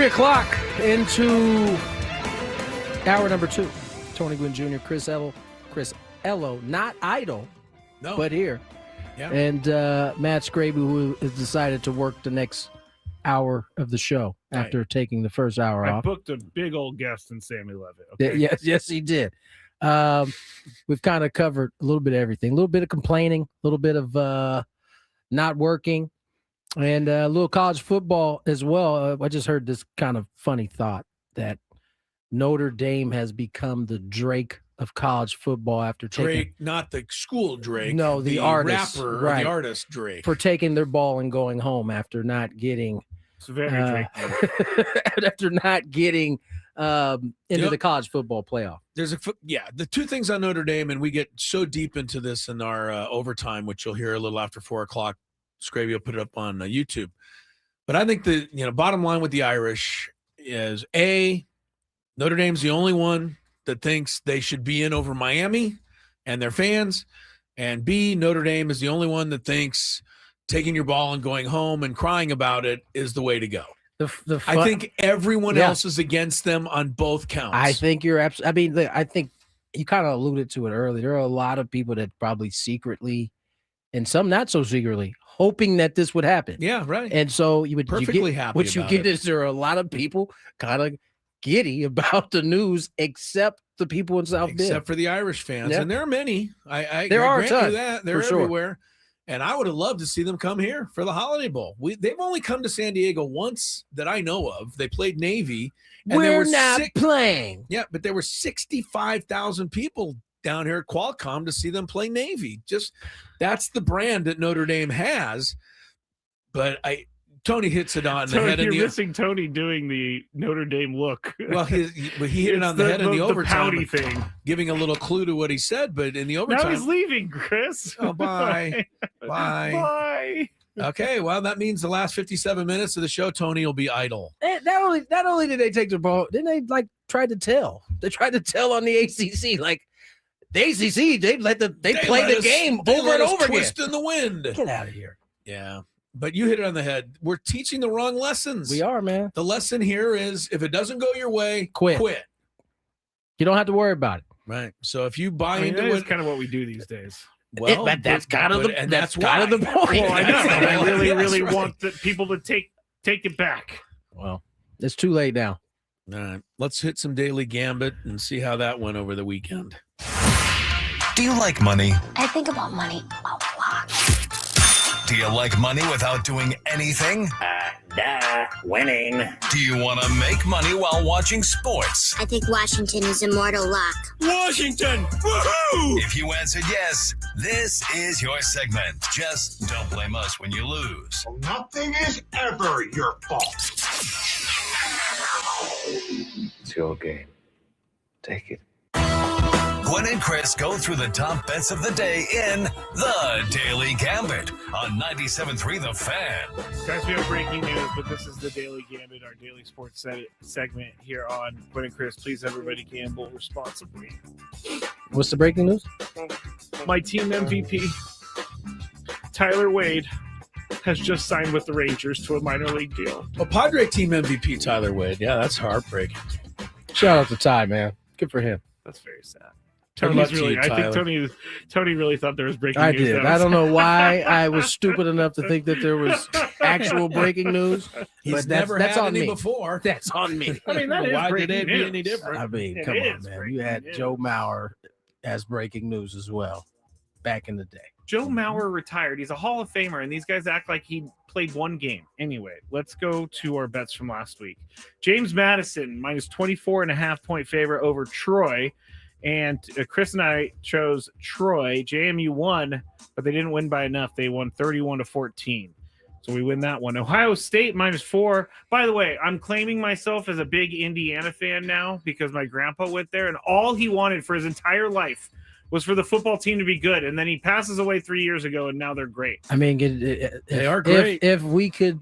3 o'clock into hour number 2. Tony Gwynn Jr., Chris Ello, not idle, but here. Yeah. And Matt Skraby, who has decided to work the next hour of the show after taking the first hour I off. booked a big old guest in Sammy Lev. Okay? Yes, he did. We've kind of covered a little bit of everything. A little bit of complaining, a little bit of not working, and a little college football as well. I just heard this kind of funny thought that Notre Dame has become the Drake of college football after Drake, not the school Drake. No, the artist, rapper, right. or the artist Drake. For taking their ball and going home after not getting It's very Drake. after not getting into the college football playoff. There's the two things on Notre Dame, and we get so deep into this in our overtime, which you'll hear a little after 4 o'clock. Skraby will put it up on YouTube. But I think the bottom line with the Irish is Notre Dame's the only one that thinks they should be in over Miami and their fans, and B, Notre Dame is the only one that thinks taking your ball and going home and crying about it is the way to go. I think everyone else is against them on both counts. I think you're absolutely. I mean, I think you kind of alluded to it earlier. There are a lot of people that probably secretly, and some not so secretly, hoping that this would happen. Yeah, right. And so you would perfectly happy. What you get is there are a lot of people kind of giddy about the news, except the people in South Bend. Except for the Irish fans, and there are many. There are grant you that they're everywhere. Sure. And I would have loved to see them come here for the Holiday Bowl. They've only come to San Diego once that I know of. They played Navy. And We're not playing. Yeah, but there were 65,000 people down here at Qualcomm to see them play Navy. Just that's the brand that Notre Dame has. But Tony hits it on the head. You're missing Tony doing the Notre Dame look. Well, he hit it on the head in the overtime. The pouty thing. Giving a little clue to what he said, but in the overtime. Now he's leaving, Chris. Oh, bye. Bye. Okay, well, that means the last 57 minutes of the show, Tony will be idle. Not only did they take the ball, then they tried to tell. They tried to tell on the ACC. Like the ACC, they play the game over and over again. Twist in the wind. Get out of here. Yeah. But you hit it on the head. We're teaching the wrong lessons. We are, man. The lesson here is if it doesn't go your way, quit. You don't have to worry about it. Right. So if you buy into that it, is kind of what we do these days. Well, but that's kind of the point. Well, I know. I really want the people to take it back. Well, it's too late now. All right. Let's hit some Daily Gambit and see how that went over the weekend. Do you like money? I think about money a lot. Do you like money without doing anything? Winning. Do you want to make money while watching sports? I think Washington is immortal luck. Washington! Woohoo! If you answered yes, this is your segment. Just don't blame us when you lose. Nothing is ever your fault. It's your game. Take it. Gwynn and Chris go through the top bets of the day in The Daily Gambit on 97.3 The Fan. Guys, we have breaking news, but this is The Daily Gambit, our daily sports segment here on Gwynn and Chris. Please, everybody, gamble responsibly. What's the breaking news? My team MVP, Tyler Wade, has just signed with the Rangers to a minor league deal. Well, Padre team MVP Tyler Wade. Yeah, that's heartbreaking. Shout out to Ty, man. Good for him. That's very sad. I think Tony really thought there was breaking I news. did. I don't know why I was stupid enough to think that there was actual breaking news. He's never had any before. That's on me. I mean, that is why breaking did it news. be any different? I mean, It come on, is man. breaking You had news. Joe Mauer as breaking news as well back in the day. Joe Mauer retired. He's a Hall of Famer, and these guys act like he played one game. Anyway, let's go to our bets from last week. James Madison, minus 24.5 point favorite over Troy. And Chris and I chose Troy. JMU won, but they didn't win by enough. They won 31-14. So we win that one. Ohio State minus 4. By the way, I'm claiming myself as a big Indiana fan now because my grandpa went there, and all he wanted for his entire life was for the football team to be good. And then he passes away 3 years ago, and now they're great. I mean, they are great. If we could,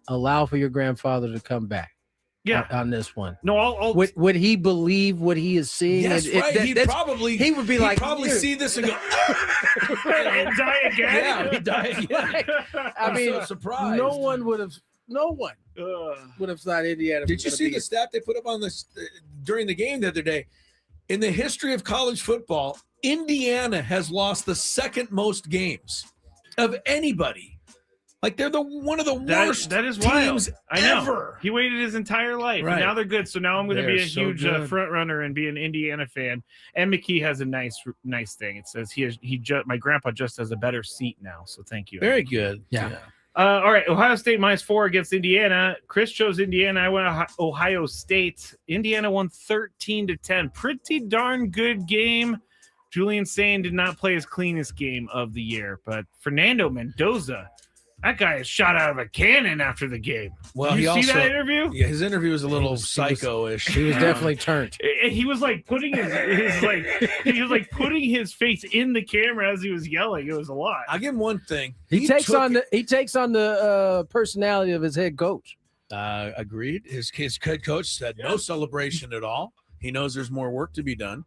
allow for your grandfather to come back. Yeah, on this one. No, would he believe what he is seeing? Yes, right. He would be like, probably see this and go and die again. Yeah, he'd die again. I mean, so surprised. No one would have. No one. What if it's not Indiana? Did you see the stat they put up on this during the game the other day? In the history of college football, Indiana has lost the second most games of anybody. Like they're one of the worst that is teams wild. I know. ever. He waited his entire life, Right. and now they're good. So now I'm going to be a so huge good. front runner and be an Indiana fan. And McKee has a nice thing. It says my grandpa just has a better seat now. So thank you. Very good. Yeah. All right, Ohio State -4 against Indiana. Chris chose Indiana. I went Ohio State. Indiana won 13-10. Pretty darn good game. Julian Sane did not play his cleanest game of the year, but Fernando Mendoza, that guy is shot out of a cannon after the game. Well, you he see also, that interview? Yeah, his interview was a little psycho-ish. He was definitely turned. He was like putting putting his face in the camera as he was yelling. It was a lot. I'll give him one thing. He takes on the personality of his head coach. Agreed. His head coach said no celebration at all. He knows there's more work to be done.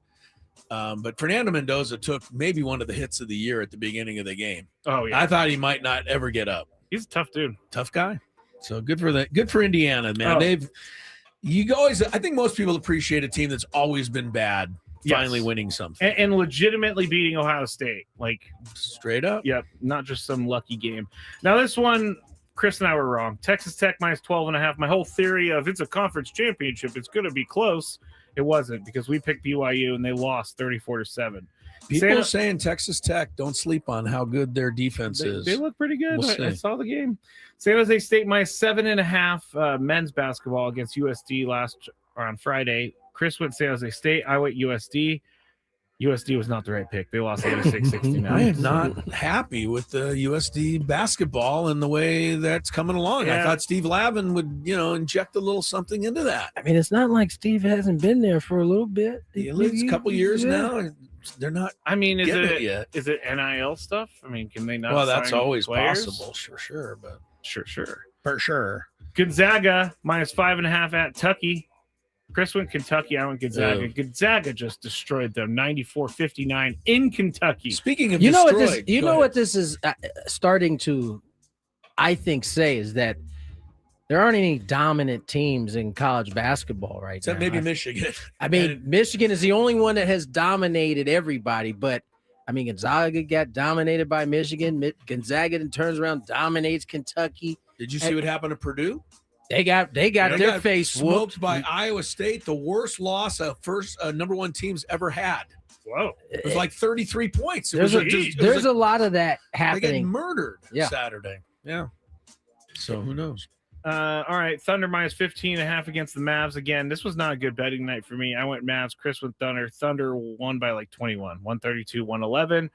But Fernando Mendoza took maybe one of the hits of the year at the beginning of the game. Oh yeah, I thought he might not ever get up. He's a tough dude, tough guy. So good for Indiana, man. Oh. I think most people appreciate a team that's always been bad finally winning something and legitimately beating Ohio State, like straight up. Yep, not just some lucky game. Now this one, Chris and I were wrong. Texas Tech -12.5. My whole theory of it's a conference championship, it's going to be close. It wasn't, because we picked BYU and they lost 34-7. People are saying Texas Tech, don't sleep on how good their defense is. They look pretty good. We'll I saw the game. San Jose State -7.5 men's basketball against USD on Friday. Chris went San Jose State. I went USD. USD was not the right pick. They lost 86-69. I am not happy with the USD basketball and the way that's coming along. Yeah. I thought Steve Lavin would, inject a little something into that. I mean, it's not like Steve hasn't been there for a little bit. It's a couple years now. And they're not. I mean, is getting it it yet. Is it NIL stuff? I mean, can they not? Well, that's sign always players? possible. Sure. But Sure. for sure. Gonzaga -5.5 at Tucky. Chris went Kentucky. I went Gonzaga. Oh. Gonzaga just destroyed them 94-59 in Kentucky. Speaking of You know destroyed, what this is starting to, I think, say is that there aren't any dominant teams in college basketball right except now. maybe Michigan. I mean, Michigan is the only one that has dominated everybody, but I mean, Gonzaga got dominated by Michigan. Gonzaga then turns around, dominates Kentucky. Did you see what happened to Purdue? They got their face smoked whooped by Iowa State, the worst loss a first number one team's ever had. Whoa. It was like 33 points. There's a lot of that They got happening. murdered Yeah. Saturday. Yeah. So who knows? All right, Thunder -15.5 against the Mavs again. This was not a good betting night for me. I went Mavs. Chris went Thunder. Thunder won by like 21, 132-111.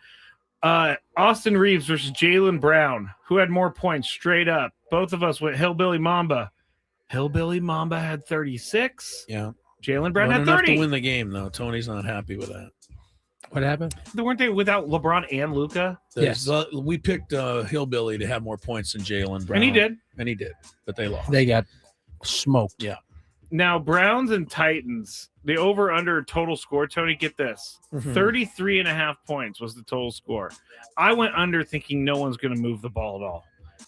Austin Reeves versus Jaylen Brown. Who had more points straight up? Both of us went Hillbilly Mamba. Hillbilly Mamba had 36. Yeah. Jaylen Brown Not had enough 30. to win the game, though. Tony's not happy with that. What happened? Weren't they without LeBron and Luka? Yes. We picked Hillbilly to have more points than Jaylen Brown. And he did. But they lost. They got smoked. Yeah. Now, Browns and Titans, the over-under total score, Tony, get this. 33.5 points was the total score. I went under thinking no one's going to move the ball at all.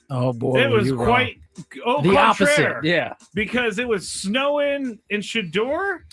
Oh, boy. It was quite the opposite. Yeah. Because it was snowing in Shador.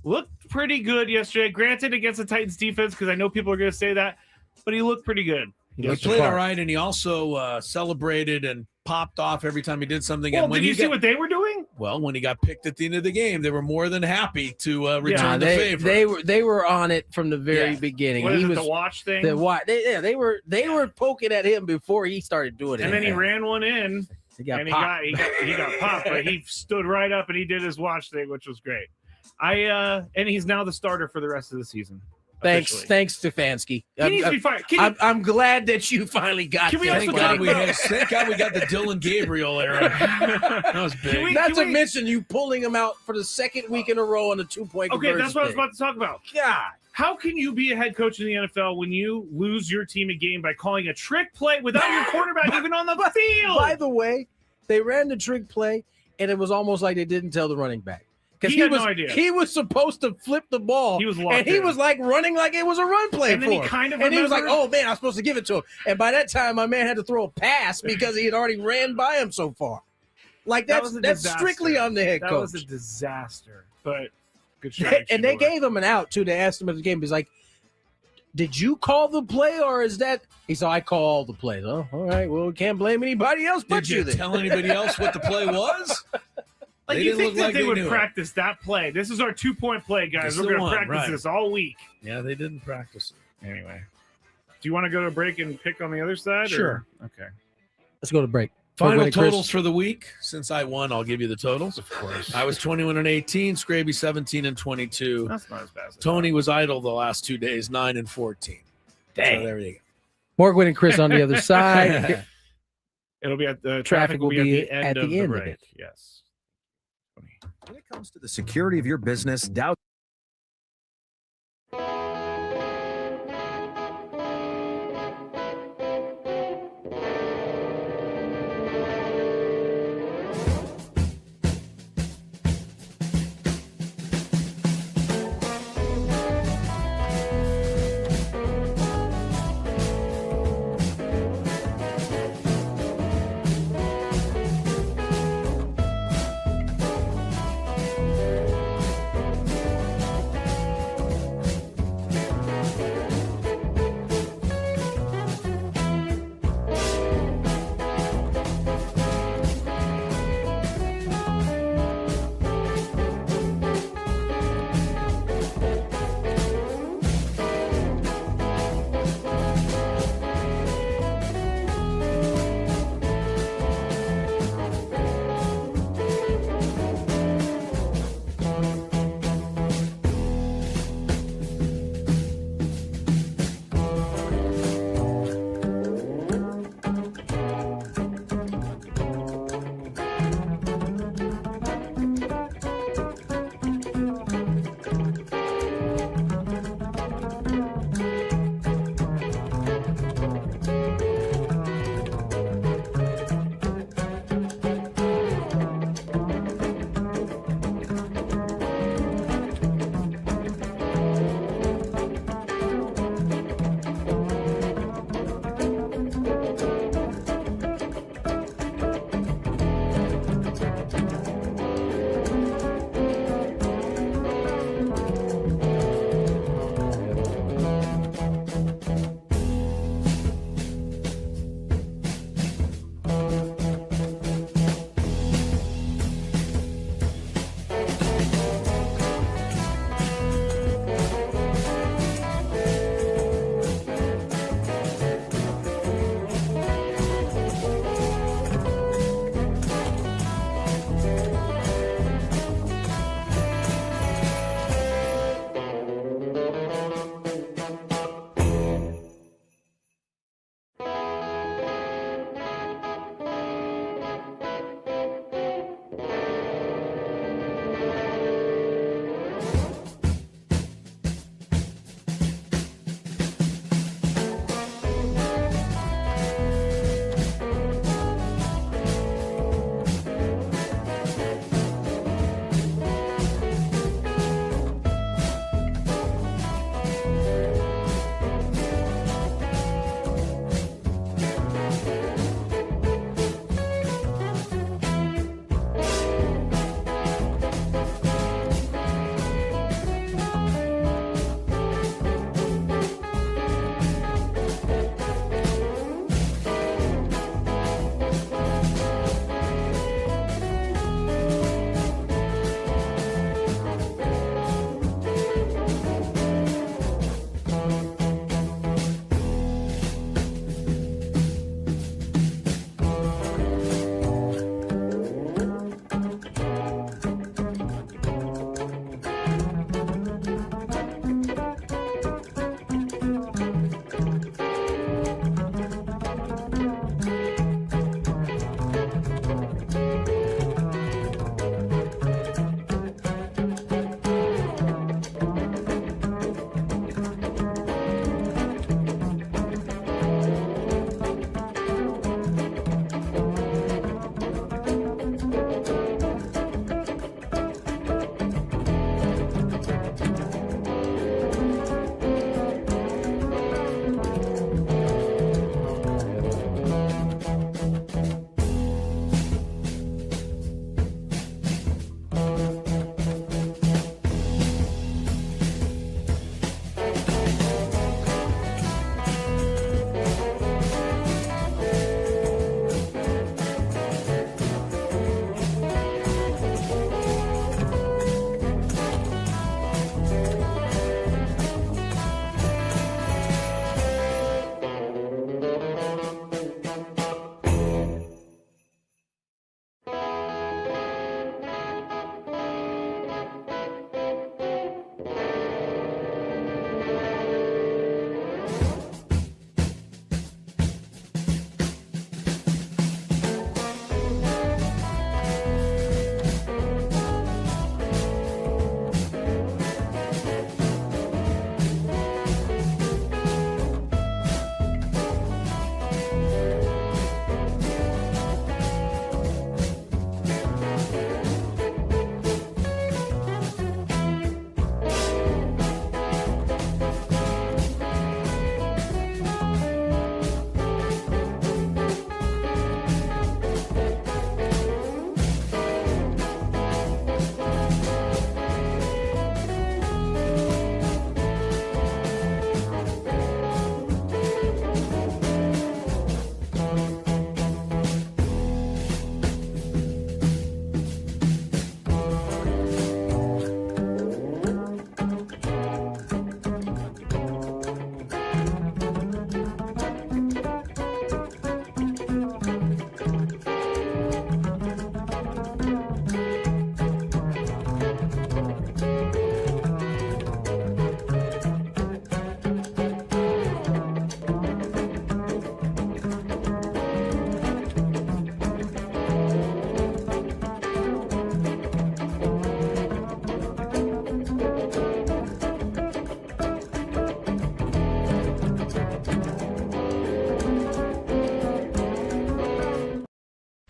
Looked pretty good yesterday. Granted, against the Titans defense, because I know people are going to say that, but he looked pretty good. He played all right, and he also celebrated and popped off every time he did something. Well, and when did you see what they were doing? Well, when he got picked at the end of the game, they were more than happy to return the favor. They were on it from the very beginning. What is he it, was the watch thing? The watch. They were poking at him before he started doing it. And then he ran one in. He got popped. He got popped, but he stood right up and he did his watch thing, which was great. And he's now the starter for the rest of the season. Thanks, Stefanski. He needs to be fired. I'm glad that you finally got. Can we Thank God we got the Dylan Gabriel era. That was big. Not to mention you pulling him out for the second week in a row on a 2-point. Okay, that's what I was about to talk about. God, how can you be a head coach in the NFL when you lose your team a game by calling a trick play without your quarterback even on the field? By the way, they ran the trick play, and it was almost like they didn't tell the running back. He had no idea. He was supposed to flip the ball. He was locked and he in. was like running like it was a run play and then for he him. kind of and he was like, "Oh man, I'm supposed to give it to him." And by that time, my man had to throw a pass because he had already ran by him so far. Like That was a that's disaster. strictly on the head That coach. was a disaster. But good strategy. And they gave him an out too. They asked him at the game. He's like, "Did you call the play, or is that?" He said, "I called the play." Oh, all right. Well, we can't blame anybody else but Did you then. tell anybody else what the play was? Like, They you didn't think look that like they they would knew it. practice that play? This is our 2-point play, guys. This We're is the going to one, practice right. this all week. Yeah, they didn't practice it. Anyway, do you want to go to break and pick on the other side? Sure. Or? Okay. Let's go to break. Final Gwynn and Chris. totals for the week. Since I won, I'll give you the totals. Of course. I was 21-18, Skraby 17-22. That's not as bad as I Tony was idle the last 2 days, 9-14. Dang. So there you go. More Gwynn and Chris on the other side. thought. It'll be at the Traffic will be at the end at of the the end of break. it. Yes. Tony. When it comes to the security of your business, doubt.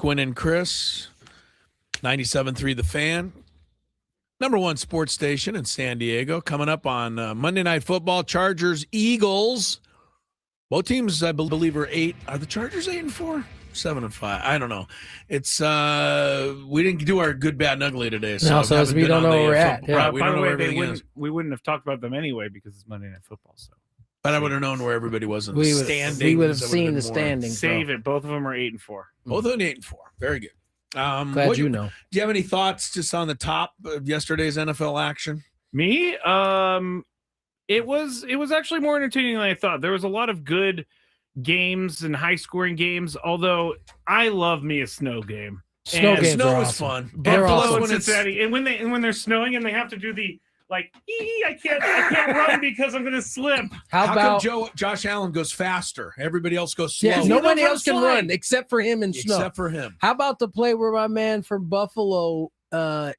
Gwynn and Chris, 97.3 The Fan, #1 sports station in San Diego. Coming up on Monday Night Football, Chargers, Eagles. Both teams, I believe, are 8. Are the Chargers 8-4? 7-5. I don't know. It's we didn't do our good, bad, and ugly today. So, we don't know where we're at. Yeah, we by don't the know way, where we wouldn't have talked about them anyway because it's Monday Night Football. So, but I would have known where everybody was in the standings. We would have seen the standings. Save it. Both of them are 8-4. Both of them 8-4. Very good. Glad you know. Do you have any thoughts just on the top of yesterday's NFL action? Me? It was actually more entertaining than I thought. There was a lot of good games and high-scoring games, although I love me a snow game. Snow is awesome. fun. Buffalo and Cincinnati. And when they're snowing and they have to do the I can't run because I'm going to slip. How about Josh Allen goes faster? Everybody else goes slow. Yeah, nobody else can run except for him in snow. Except for him. How about the play where my man from Buffalo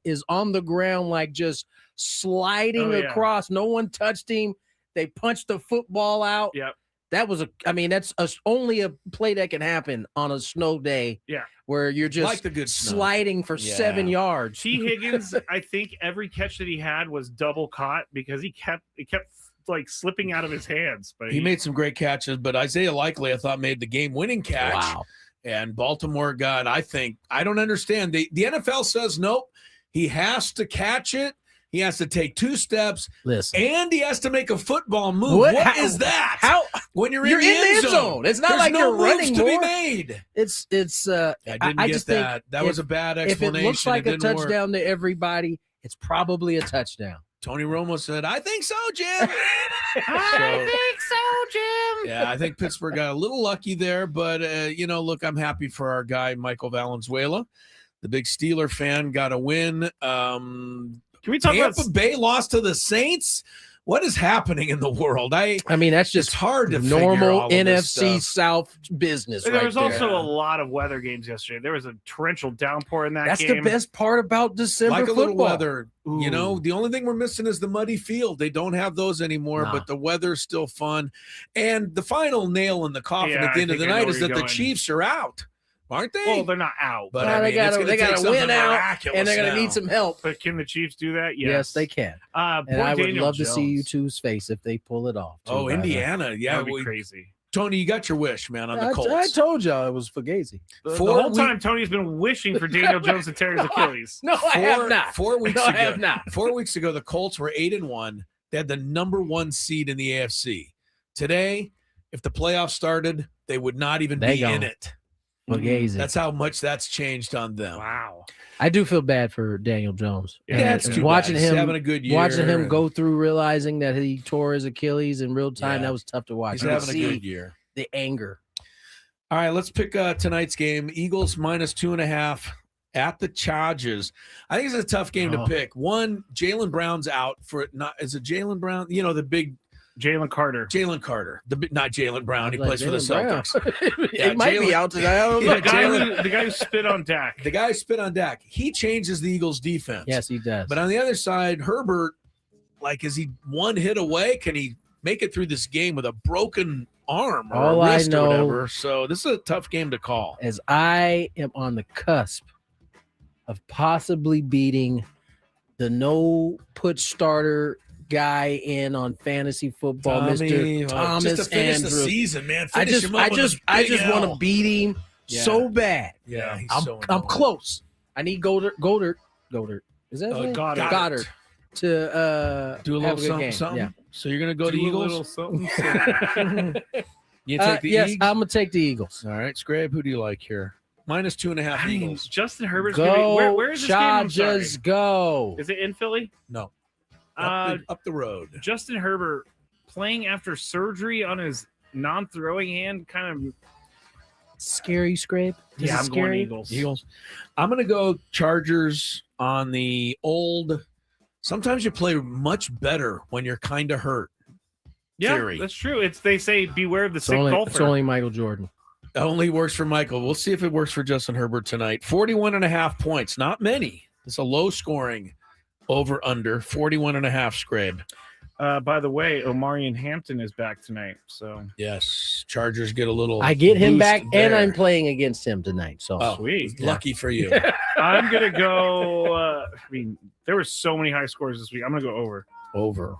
is on the ground, like just sliding across? No one touched him. They punched the football out. Yep. That was that's only a play that can happen on a snow day. Yeah. Where you're just like the good sliding for 7 yards. T. Higgins, I think every catch that he had was double caught because it kept like slipping out of his hands. But he made some great catches, but Isaiah Likely, I thought, made the game-winning catch. Wow. And Baltimore got, I don't understand. The NFL says, nope, he has to catch it. He has to take 2 steps. Listen. And he has to make a football move. What is that? How? When you're in the end zone. It's not like no you're running to more. be made. It's I didn't get just that. think That was a bad explanation. If it looks like a touchdown work. to everybody, it's probably a touchdown. Tony Romo said, I think so, Jim. I think so, Jim. Yeah, I think Pittsburgh got a little lucky there, but look, I'm happy for our guy Michael Valenzuela. The big Steeler fan got a win. Can we talk Tampa Bay lost to the Saints? What is happening in the world? That's just hard to normal figure all NFC South business. There was also a lot of weather games yesterday. There was a torrential downpour in that That's game. the best part about December like football. A little weather. Ooh. The only thing we're missing is the muddy field. They don't have those anymore, but the weather's still fun. And the final nail in the coffin at the end of the night is that the Chiefs are out. Aren't they? Well, they're not out. But they got to win out, and they're going to need some help. But can the Chiefs do that? Yes they can. And I would love to see you two's face if they pull it off. Oh, Indiana. Yeah, that would be crazy. Tony, you got your wish, man, on the Colts. I told y'all it was Fugazi. The whole time, Tony's been wishing for Daniel Jones to tear his Achilles. No, I have not. 4 weeks ago, I have not. 4 weeks ago, the Colts were 8-1. They had the #1 seed in the AFC. Today, if the playoffs started, they would not even be in it. Fugazi. That's how much that's changed on them. Wow. I do feel bad for Daniel Jones. Yeah, it's too watching bad. He's him having a good year. Watching him go through realizing that he tore his Achilles in real time, Yeah. that was tough to watch. He's You having could a see good year. the anger. All right, let's pick tonight's game. Eagles -2.5 at the Chargers. I think it's a tough game to pick. One, Jalen Brown's out for is it Jalen Brown? The big Jalen Carter. Jalen Carter. Not Jalen Brown. He plays for the Celtics. It might be out today. I don't know. The guy who spit on Dak. The guy who spit on Dak. He changes the Eagles' defense. Yes, he does. But on the other side, Herbert, is he one hit away? Can he make it through this game with a broken arm or All a I wrist know- or whatever? So this is a tough game to call. As I am on the cusp of possibly beating the no-put starter guy in on fantasy football, Mr. Thomas just to finish Andrews. the season, man. I Finish just him up with a I big just L. want to beat him so bad. Yeah, he's I'm annoying. close. I need Goddard. Is that his name? Goddard. To Do a have little good something. game. Yeah. So you're gonna go to Do a Eagles? little something. You take the yes, Eagles? I'm gonna take the Eagles. All right, Skrabe, who do you like here? -2.5 Eagles. Justin Herbert's Go, gonna be, where is this game? I'm sorry. Chargers, go. Is it in Philly? No. Up the road. Justin Herbert playing after surgery on his non-throwing hand, kind of Scary scrape. Is it I'm going scary? Eagles. I'm going to go Chargers on the old. Sometimes you play much better when you're kind of hurt. Yeah, theory. that's true. They say beware of the sick It's golfer. only Michael Jordan. It only works for Michael. We'll see if it works for Justin Herbert tonight. 41.5 points. Not many. It's a low scoring over under 41.5 Skrabe. By the way, Omarion Hampton is back tonight. So Yes. Chargers get a little. I get him boost back, there. and I'm playing against him tonight. So Sweet. Lucky for you. I'm gonna go. I mean, there were so many high scores this week. I'm gonna go over. Over.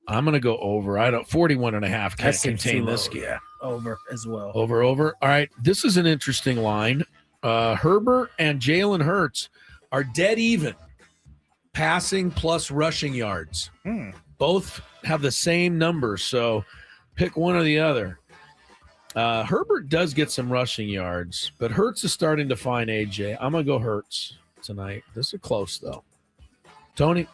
I'm going to go over. 41.5 can't contain this game. Yeah, over as well. Over. All right. This is an interesting line. Herbert and Jalen Hurts are dead even. Passing plus rushing yards. Both have the same numbers, so pick one or the other. Herbert does get some rushing yards, but Hurts is starting to find AJ. I'm going to go Hurts tonight. This is close, though. Tony?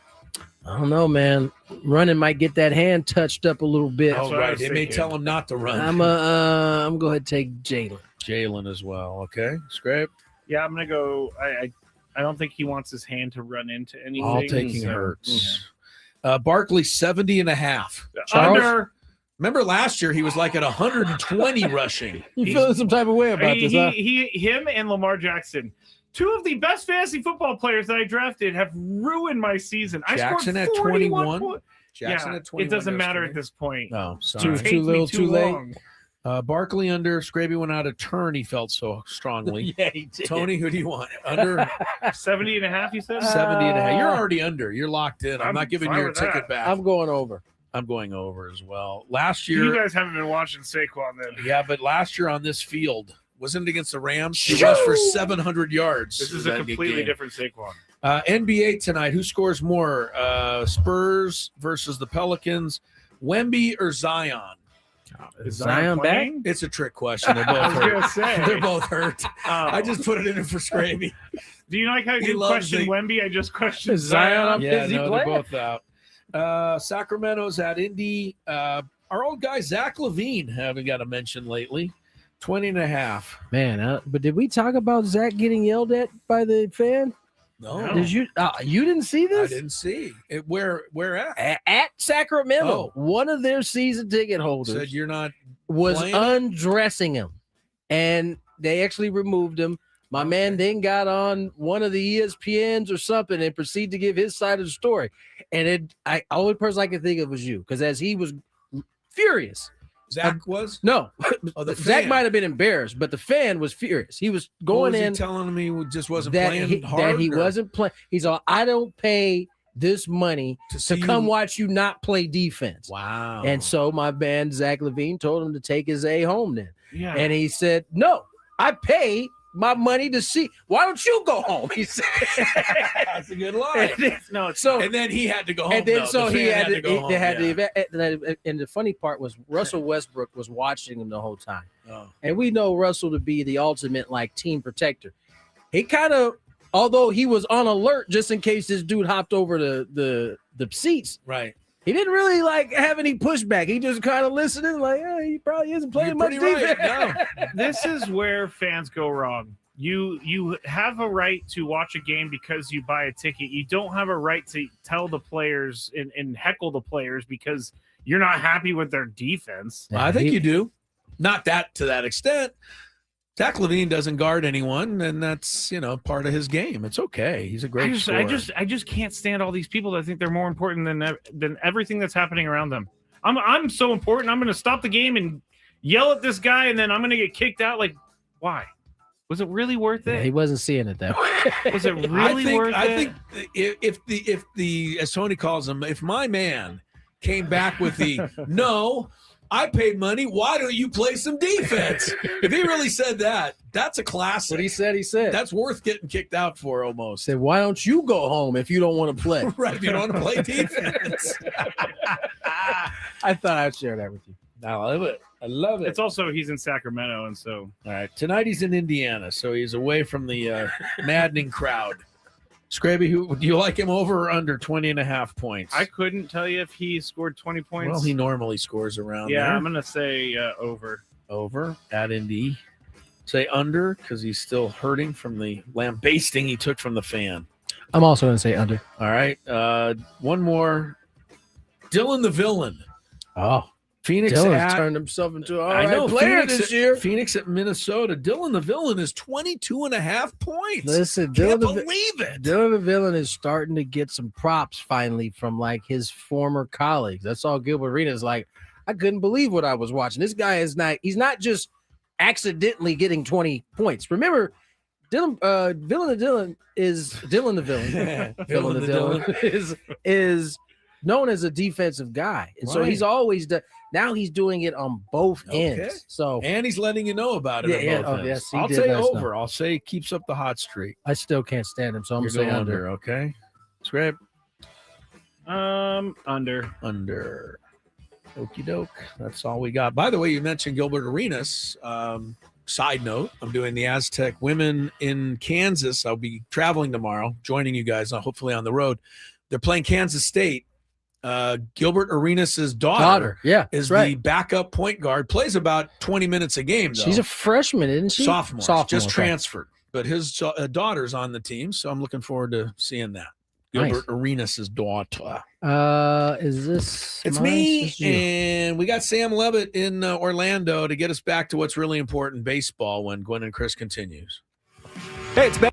I don't know, man. Running might get that hand touched up a little bit. Oh, right. They may tell him not to run. I'm going to go ahead and take Jalen. Jalen as well. Okay. Scrape? Yeah, I'm gonna go. I don't think he wants his hand to run into anything. All taking Hurts. Barkley 70.5. Under. Remember last year he was like at 120 rushing. You feeling some type of way about this, huh? Him and Lamar Jackson, two of the best fantasy football players that I drafted, have ruined my season. Jackson I at scored 21. Jackson at 21. It doesn't matter yesterday. at this point. No, sorry. Too little, too late. Long. Barkley under. Scraby went out of turn. He felt so strongly. Yeah, he did. Tony, who do you want? Under 70.5, you said? 70.5. You're already under. You're locked in. I'm not giving fine your with ticket that. back. I'm going over. I'm going over as well. Last year, You guys haven't been watching Saquon then. yeah, but last year on this field, wasn't it against the Rams? He rushed for 700 yards. This is in a that completely game. different Saquon. NBA tonight. Who scores more? Spurs versus the Pelicans. Wemby or Zion? Is Zion back? playing? It's a trick question. They're both I was hurt. gonna say. They're both hurt. Oh. I just put it in for Scraby. Do you like how He you loves question the- Wemby? I just questioned Is Zion up? Yeah, Is he no, playing? they're both out. Sacramento's at Indy. Our old guy Zach LaVine haven't got a mention lately. 20.5. Man, but did we talk about Zach getting yelled at by the fan? No, Did you? You didn't see I this? didn't see it. Where at? At Sacramento, Oh. one of their season ticket holders Said you're not. was playing? undressing him, and they actually removed him. My man then got on one of the ESPNs or something and proceeded to give his side of the story. And only person I could think of was you, because as he was furious. Zach was? No, Oh, the Zach fan. might have been embarrassed, but the fan was furious. He was What going was in he telling me he just wasn't that playing hard. that he or wasn't playing. He's all, I don't pay this money to to see come you- watch you not play defense. Wow. And so my man Zach LaVine told him to take his A home then. Yeah. And he said, no, I pay my money to see. Why don't you go home? He said. That's a good line. No, So And then he had to go home. and then though. so The he fan had to go home. they had yeah. and the funny part was Russell Westbrook was watching him the whole time. Oh. And we know Russell to be the ultimate like team protector. He kind of, although he was on alert just in case this dude hopped over the seats, Right. he didn't really like have any pushback. He just kind of listening, like, he probably isn't playing You're much pretty right. defense. No. This is where fans go wrong. You have a right to watch a game because you buy a ticket. You don't have a right to tell the players and heckle the players because you're not happy with their defense. I think you do. Not that to that extent. Zach LaVine doesn't guard anyone, and that's part of his game. It's okay. He's a great scorer. I just can't stand all these people that think they're more important than everything that's happening around them. I'm so important. I'm going to stop the game and yell at this guy, and then I'm going to get kicked out. Like, why? Was it really worth it? He wasn't seeing it that way. Was it really worth I it? think if the as Tony calls him, if my man came back with the no, I paid money, why don't you play some defense? If he really said that, that's a classic. What he said. That's worth getting kicked out for almost. Said, why don't you go home if you don't want to play? Right, if you don't want to play defense. I thought I'd share that with you. I love it. I love it. It's also he's in Sacramento, and so All right. Tonight he's in Indiana, so he's away from the maddening crowd. Scraby, do you like him over or under 20.5 points? I couldn't tell you if he scored 20 points. Well, he normally scores around there. I'm gonna say over. Over at Indy. Say under because he's still hurting from the lambasting he took from the fan. I'm also going to say under. All right. One more. Dylan the villain. Oh, Phoenix Dylan's turned himself into an I know, all-right player Phoenix this year. Phoenix at Minnesota. Dylan the villain is 22.5 points. Listen, Can't Dylan believe it. Dylan the villain is starting to get some props finally from like his former colleagues. That's all Gilbert Arenas like. I couldn't believe what I was watching. This guy he's not just accidentally getting 20 points. Remember, Villain the Villain is known as a defensive guy. And so he's always now he's doing it on both ends. So and he's letting you know about it. Yes, I'll say over. I'll say keeps up the hot streak. I still can't stand him, so I'm gonna say under. Okay. Scrap. Under. Okie doke. That's all we got. By the way, you mentioned Gilbert Arenas. Side note, I'm doing the Aztec women in Kansas. I'll be traveling tomorrow, joining you guys, hopefully on the road. They're playing Kansas State. Gilbert Arenas' daughter is the backup point guard, plays about 20 minutes a game, though. She's a freshman, isn't she? Sophomore. Just transferred. But his daughter's on the team, so I'm looking forward to seeing that. Gilbert Arenas' daughter. Is this? It's me, and we got Sam Levitt in Orlando to get us back to what's really important, baseball, when Gwynn and Chris continues. Hey, it's Ben.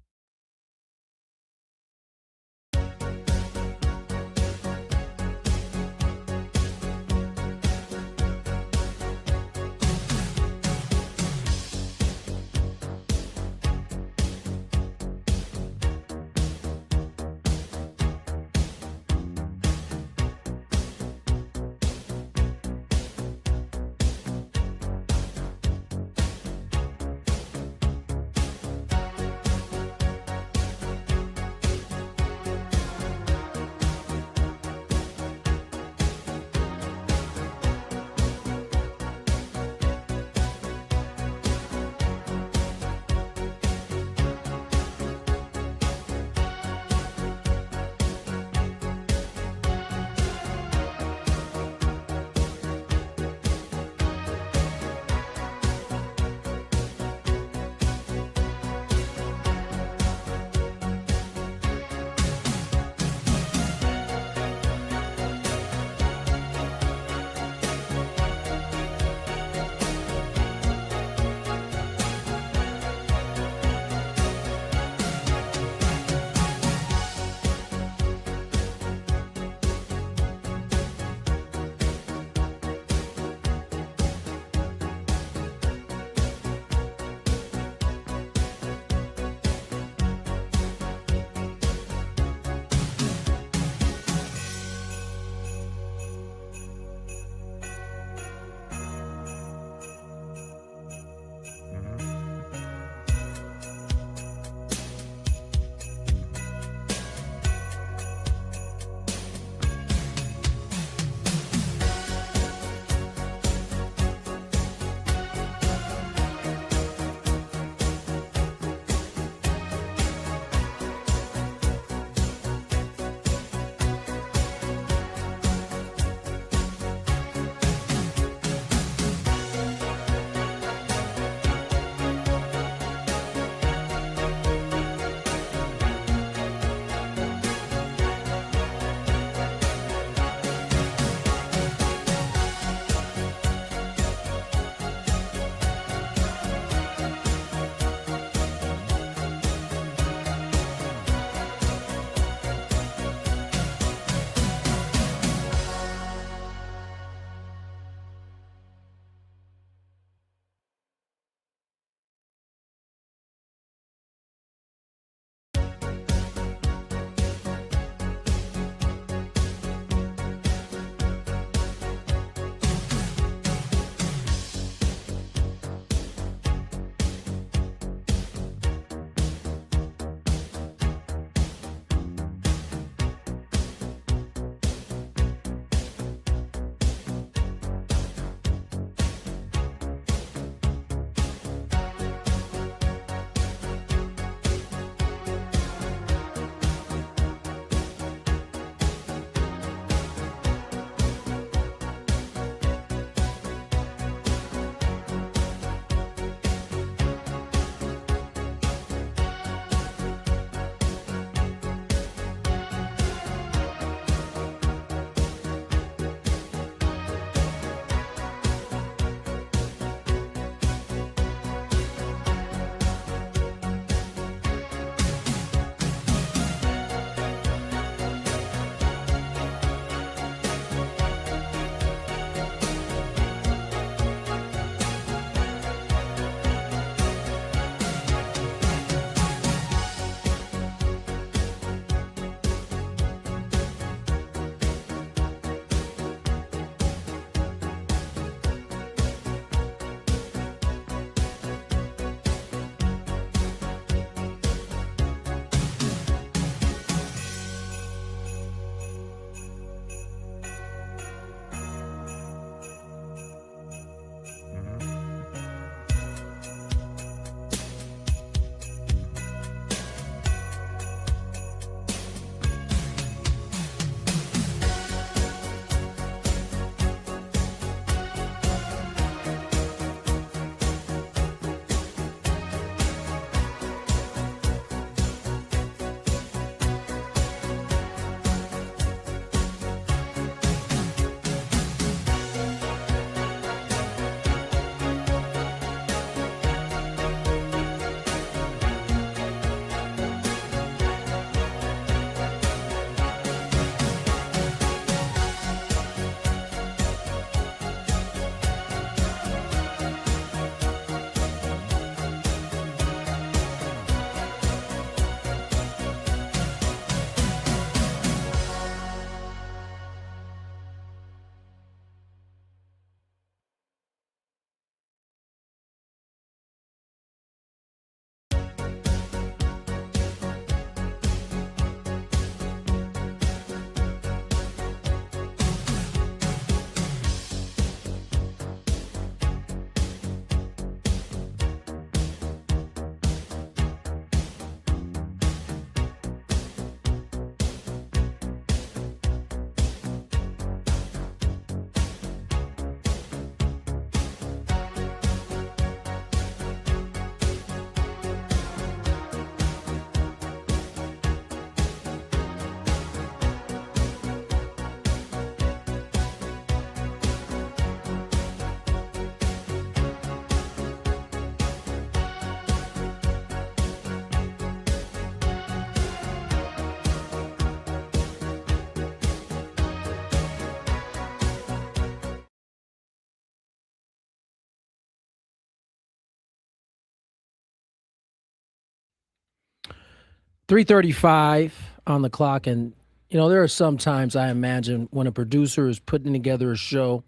3:35 on the clock, and there are some times I imagine when a producer is putting together a show,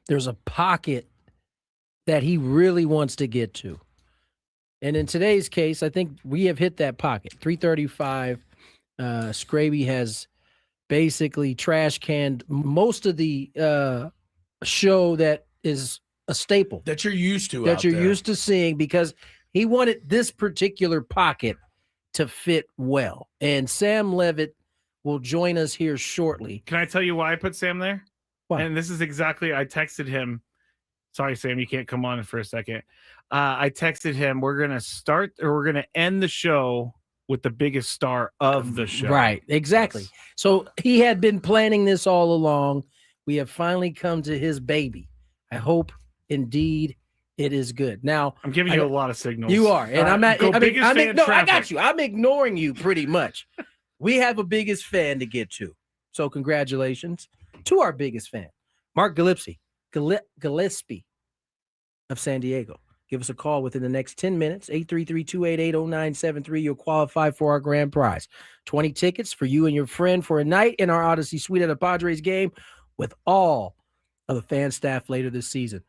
there's a pocket that he really wants to get to. And in today's case, I think we have hit that pocket. 3:35, Skraby has basically trash canned most of the show that is a staple. That you're used to That you're used to seeing, because he wanted this particular pocket to fit well. And Sam Levitt will join us here shortly. Can I tell you why I put Sam there? Why? And this is exactly, I texted him. Sorry, Sam, you can't come on for a second. I texted him, we're going to end the show with the biggest star of the show. Right, exactly. So he had been planning this all along. We have finally come to his baby. I hope indeed it is good. Now, I'm giving you a lot of signals. You are. And I'm not, I got you. I'm ignoring you pretty much. We have a biggest fan to get to. So congratulations to our biggest fan, Mark Gillespie of San Diego. Give us a call within the next 10 minutes, 833-288-0973. You'll qualify for our grand prize. 20 tickets for you and your friend for a night in our Odyssey Suite at a Padres game with all of the fan staff later this season.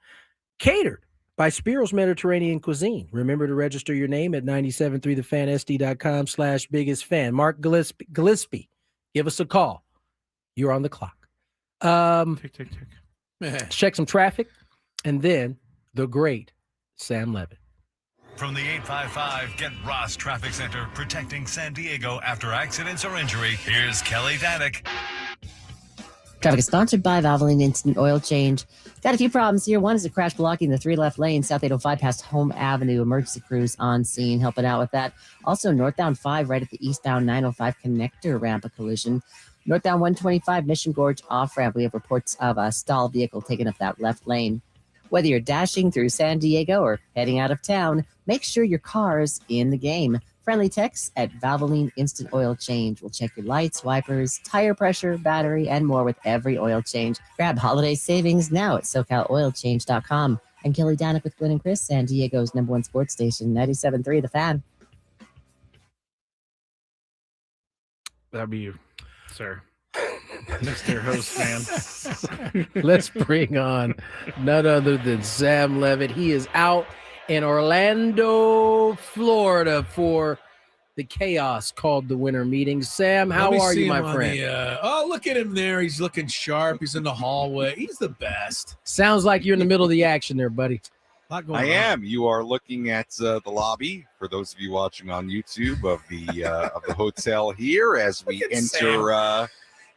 Catered by Spiro's Mediterranean Cuisine. Remember to register your name at 973thefansd.com/biggest fan. Mark Gillespie, give us a call. You're on the clock. Tick. Let's check some traffic, and then the great Sam Levitt. From the 855 Get Ross Traffic Center, protecting San Diego after accidents or injury, here's Kelly Danick. Traffic is sponsored by Valvoline Instant Oil Change. Got a few problems here. One is a crash blocking the 3 left lanes, South 805 past Home Avenue. Emergency crews on scene helping out with that. Also, northbound 5 right at the eastbound 905 connector ramp, a collision. Northbound 125 Mission Gorge off-ramp. We have reports of a stalled vehicle taking up that left lane. Whether you're dashing through San Diego or heading out of town, make sure your car's in the game. Friendly text at Valvoline Instant Oil Change. We'll check your lights, wipers, tire pressure, battery, and more with every oil change. Grab holiday savings now at SoCalOilChange.com. I'm Kelly Danick with Gwynn and Chris, San Diego's #1 sports station, 97.3 The Fan. That'd be you, sir. Mr. Host Man. Let's bring on none other than Sam Levitt. He is out in Orlando, Florida for the chaos called the winter meeting. Sam, how are you, my friend? Look at him there. He's looking sharp. He's in the hallway. He's the best. Sounds like you're in the middle of the action there, buddy. I am. You are looking at the lobby, for those of you watching on YouTube, of the hotel here as we enter.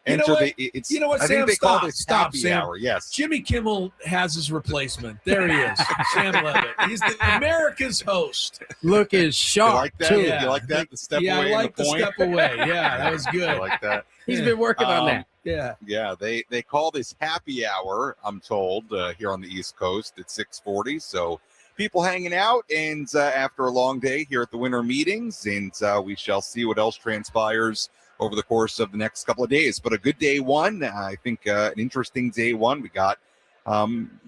You know what, I Sam? think they call Stop, this stop, happy Sam. hour. Yes. Jimmy Kimmel has his replacement. There he is, Sam Levitt. He's the America's host. Looking sharp. You like that? Too. Yeah. You like that? The step Yeah, away. I like the point? step away. Yeah, that was good. I like that. He's been working on that. Yeah. Yeah, they call this happy hour, I'm told, here on the East Coast at 6:40. So people hanging out, and after a long day here at the winter meetings, and we shall see what else transpires over the course of the next couple of days. But a good day one. I think an interesting day one. We got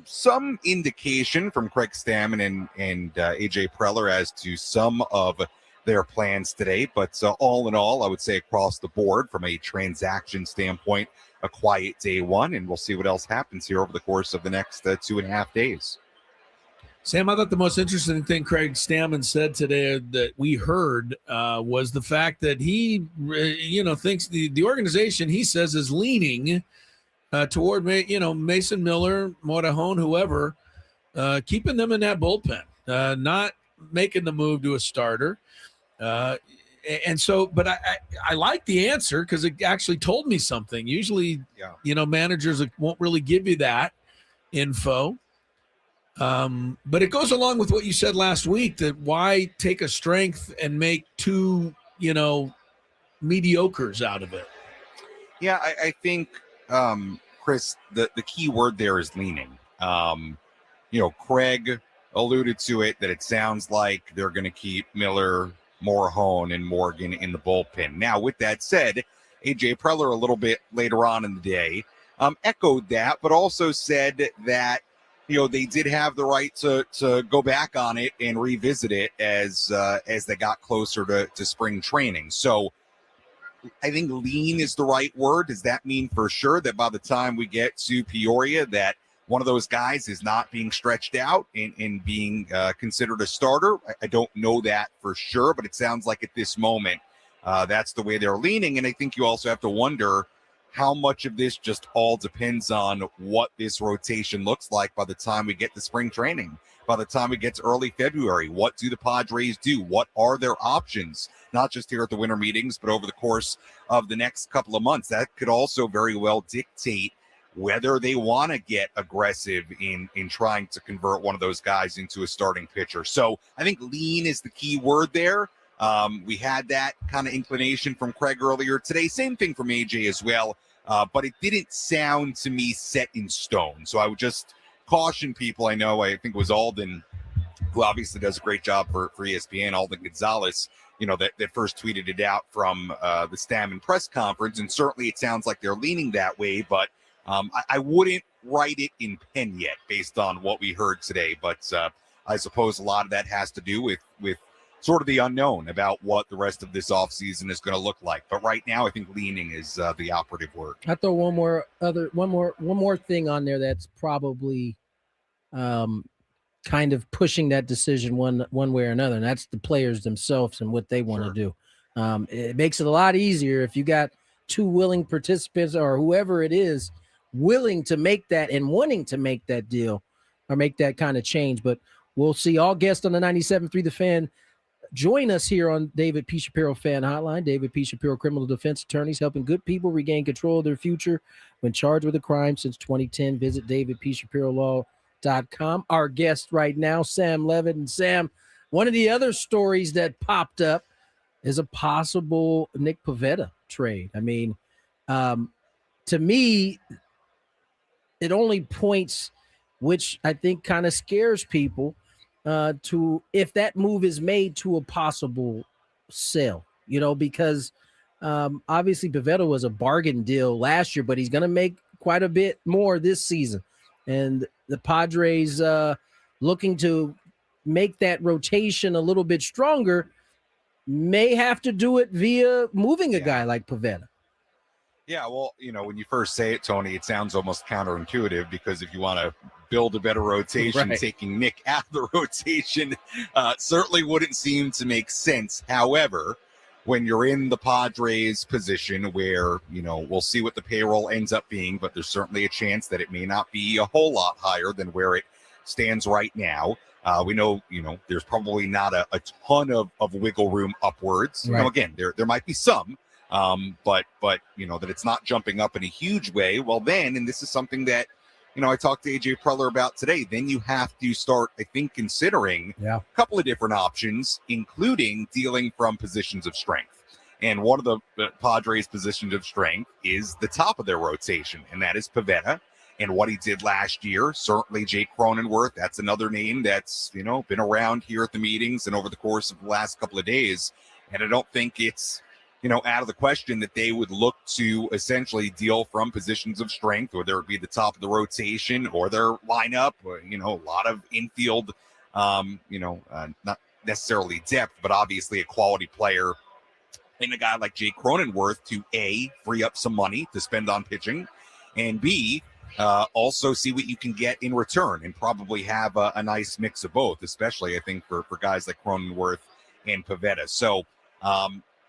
some indication from Craig Stammen and AJ Preller as to some of their plans today. But all in all, I would say across the board from a transaction standpoint, a quiet day one. And we'll see what else happens here over the course of the next 2.5 days. Sam, I thought the most interesting thing Craig Stammen said today that we heard was the fact that he, thinks the organization, he says, is leaning toward, Mason Miller, Morejon, whoever, keeping them in that bullpen, not making the move to a starter. And so, but I like the answer because it actually told me something. Usually, managers won't really give you that info. But it goes along with what you said last week, that why take a strength and make two, mediocres out of it? Yeah, I think, Chris, the key word there is leaning. Craig alluded to it, that it sounds like they're going to keep Miller, Morejon, and Morgan in the bullpen. Now, with that said, AJ Preller a little bit later on in the day echoed that, but also said that they did have the right to go back on it and revisit it as they got closer to spring training. So I think lean is the right word. Does that mean for sure that by the time we get to Peoria that one of those guys is not being stretched out and being considered a starter? I don't know that for sure, but it sounds like at this moment that's the way they're leaning. And I think you also have to wonder how much of this just all depends on what this rotation looks like by the time we get to spring training, by the time we get to early February. What do the Padres do? What are their options? Not just here at the winter meetings, but over the course of the next couple of months. That could also very well dictate whether they want to get aggressive in trying to convert one of those guys into a starting pitcher. So I think lean is the key word there. We had that kind of inclination from Craig earlier today. Same thing from AJ as well. But it didn't sound to me set in stone. So I would just caution people. I think it was Alden, who obviously does a great job for ESPN, Alden Gonzalez, that first tweeted it out from the Stammen press conference. And certainly it sounds like they're leaning that way, but I wouldn't write it in pen yet based on what we heard today. But I suppose a lot of that has to do with sort of the unknown about what the rest of this offseason is going to look like. But right now, I think leaning is the operative word. I throw one more thing on there that's probably kind of pushing that decision one way or another, and that's the players themselves and what they want to do. It makes it a lot easier if you got two willing participants or whoever it is willing to make that and wanting to make that deal or make that kind of change. But we'll see. All guests on the 97.3 The Fan join us here on David P. Shapiro Fan Hotline. David P. Shapiro, criminal defense attorneys helping good people regain control of their future when charged with a crime since 2010. Visit davidpshapirolaw.com. Our guest right now, Sam Levitt. And Sam, one of the other stories that popped up is a possible Nick Pivetta trade. I mean, to me, it only points, which I think kind of scares people, to if that move is made to a possible sale, because obviously Pivetta was a bargain deal last year, but he's going to make quite a bit more this season. And the Padres looking to make that rotation a little bit stronger may have to do it via moving a guy like Pivetta. Yeah, well, when you first say it, Tony, it sounds almost counterintuitive because if you want to build a better rotation, right, taking Nick out of the rotation certainly wouldn't seem to make sense. However, when you're in the Padres position where, we'll see what the payroll ends up being, but there's certainly a chance that it may not be a whole lot higher than where it stands right now. We know, there's probably not a ton of wiggle room upwards. Right. Again, there might be some, but that it's not jumping up in a huge way. Well, then, and this is something that, I talked to AJ Preller about today, then you have to start, I think, considering a couple of different options, including dealing from positions of strength. And one of the Padres' positions of strength is the top of their rotation, and that is Pivetta. And what he did last year, certainly Jake Cronenworth, that's another name that's, been around here at the meetings and over the course of the last couple of days. And I don't think it's, out of the question that they would look to essentially deal from positions of strength, whether it be the top of the rotation or their lineup, or, a lot of infield, not necessarily depth, but obviously a quality player in a guy like Jake Cronenworth to A, free up some money to spend on pitching, and B, also see what you can get in return and probably have a nice mix of both, especially I think for guys like Cronenworth and Pivetta. So,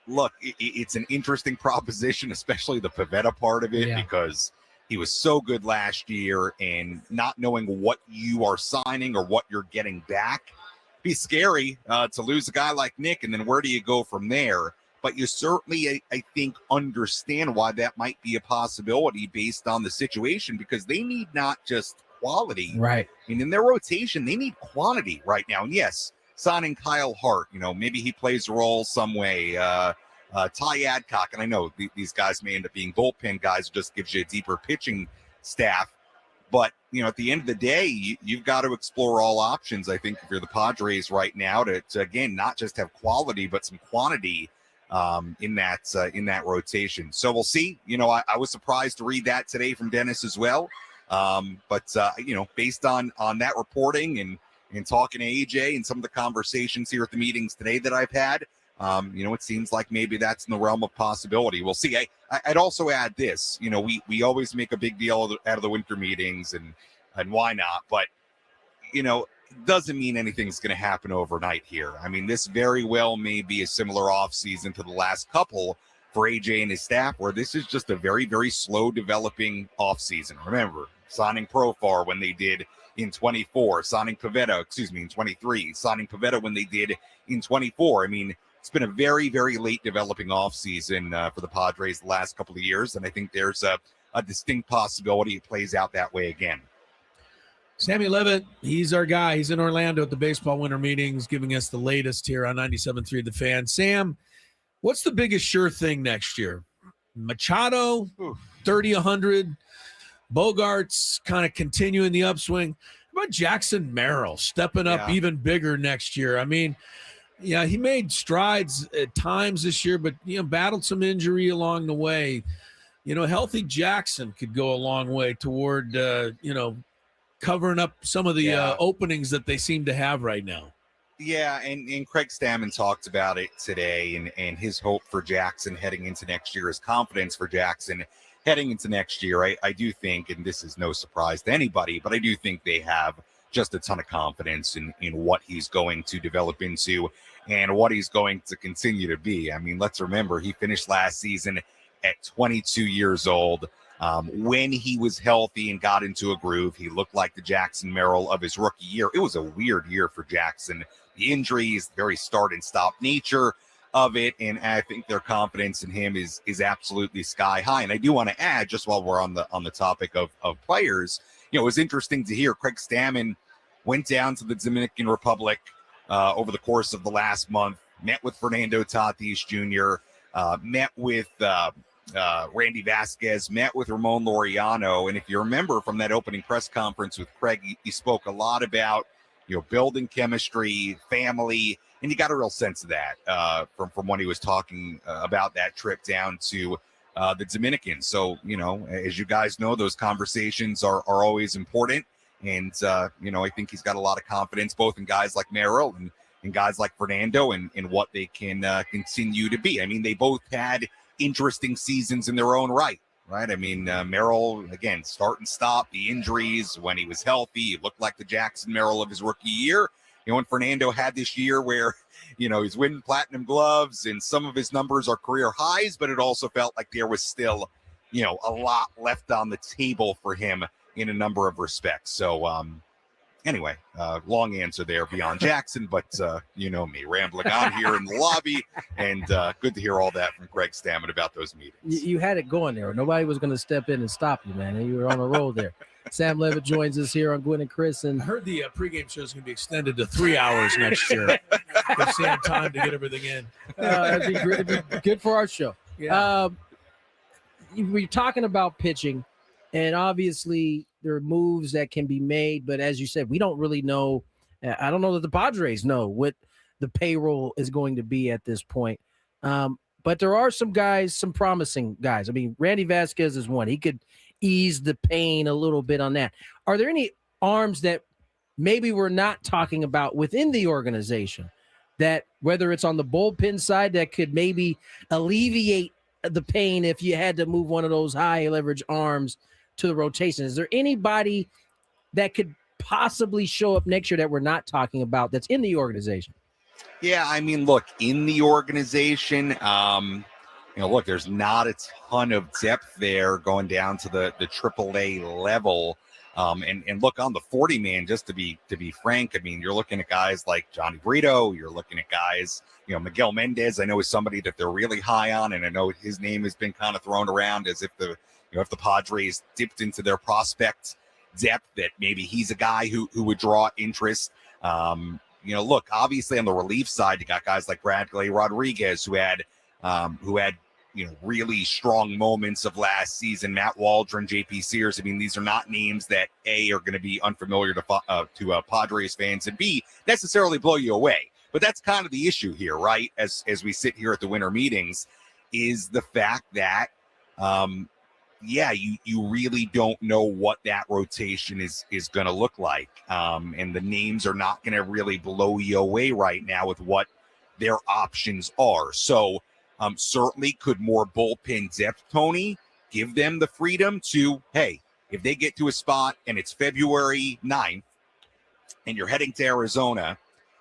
look, it's an interesting proposition, especially the Pivetta part of it, because he was so good last year, and not knowing what you are signing or what you're getting back, be scary to lose a guy like Nick. And then where do you go from there? But you certainly, I think, understand why that might be a possibility based on the situation, because they need not just quality. Right. I mean, in their rotation, they need quantity right now. And yes, signing Kyle Hart, maybe he plays a role some way. Ty Adcock, and I know these guys may end up being bullpen guys, just gives you a deeper pitching staff. But, at the end of the day, you've got to explore all options, I think, if you're the Padres right now to again, not just have quality, but some quantity in that rotation. So we'll see. I was surprised to read that today from Dennis as well. Based on that reporting and talking to AJ and some of the conversations here at the meetings today that I've had, it seems like maybe that's in the realm of possibility. We'll see. I'd also add this. We always make a big deal out of the winter meetings, and why not? But it doesn't mean anything's going to happen overnight here. I mean, this very well may be a similar offseason to the last couple for AJ and his staff, where this is just a very, very slow developing offseason. Remember, signing Profar when they did in 24, signing Pavetta, in 23, signing Pavetta when they did in 24. I mean, it's been a very, very late developing offseason for the Padres the last couple of years, and I think there's a distinct possibility it plays out that way again. Sammy Lev, he's our guy. He's in Orlando at the baseball winter meetings, giving us the latest here on 97.3 The Fan. Sam, what's the biggest sure thing next year? Machado, 30-100. Bogarts kind of continuing the upswing. How about Jackson Merrill stepping up even bigger next year? I mean, yeah, he made strides at times this year, but, battled some injury along the way. Healthy Jackson could go a long way toward, covering up some of the openings that they seem to have right now. Yeah, and Craig Stammen talked about it today, and his hope for Jackson heading into next year, his confidence for Jackson heading into next year. I do think, and this is no surprise to anybody, but I do think they have just a ton of confidence in what he's going to develop into and what he's going to continue to be. I mean, let's remember, he finished last season at 22 years old. When he was healthy and got into a groove, he looked like the Jackson Merrill of his rookie year. It was a weird year for Jackson. The injuries, the very start and stop nature of it, and I think their confidence in him is absolutely sky high. And I do want to add, just while we're on the topic of players, it was interesting to hear Craig Stammen went down to the Dominican Republic over the course of the last month, met with Fernando Tatis Jr., met with Randy Vasquez, met with Ramon Laureano. And if you remember from that opening press conference with Craig, he spoke a lot about, building chemistry, family, and you got a real sense of that from when he was talking about that trip down to the Dominican. So, as you guys know, those conversations are always important. And, I think he's got a lot of confidence, both in guys like Merrill and guys like Fernando and what they can continue to be. I mean, they both had interesting seasons in their own right? I mean, Merrill, again, start and stop, the injuries. When he was healthy, he looked like the Jackson Merrill of his rookie year. And Fernando had this year where, he's winning platinum gloves and some of his numbers are career highs, but it also felt like there was still, a lot left on the table for him in a number of respects. So, anyway, long answer there beyond Jackson, but me rambling on here in the lobby, and good to hear all that from Craig Stammen about those meetings. You had it going there. Nobody was going to step in and stop you, man. You were on a roll there. Sam Levitt joins us here on Gwynn and Chris. And I heard the pregame show is going to be extended to 3 hours next year. Give Sam time to get everything in. That'd be great. It'd be good for our show. Yeah. We're talking about pitching, and obviously there are moves that can be made, but as you said, we don't really know. I don't know that the Padres know what the payroll is going to be at this point. But there are some guys, some promising guys. I mean, Randy Vasquez is one. He could ease the pain a little bit on that. Are there any arms that maybe we're not talking about within the organization that, whether it's on the bullpen side, that could maybe alleviate the pain if you had to move one of those high leverage arms to the rotation? Is there anybody that could possibly show up next year that we're not talking about that's in the organization? Yeah, I mean, look, in the organization, look, there's not a ton of depth there going down to the AAA level. And look, on the 40-man, just to be frank, I mean, you're looking at guys like Johnny Brito. You're looking at guys, Miguel Mendez, I know is somebody that they're really high on, and I know his name has been kind of thrown around as if if the Padres dipped into their prospect depth, that maybe he's a guy who would draw interest. Look, obviously on the relief side, you got guys like Bradley Rodriguez who had really strong moments of last season. Matt Waldron, JP Sears. I mean, these are not names that A, are going to be unfamiliar to Padres fans, and B, necessarily blow you away. But that's kind of the issue here, right? As we sit here at the winter meetings, is the fact that yeah, you really don't know what that rotation is going to look like. And the names are not going to really blow you away right now with what their options are. So certainly could more bullpen depth, Tony, give them the freedom to, hey, if they get to a spot and it's February 9th and you're heading to Arizona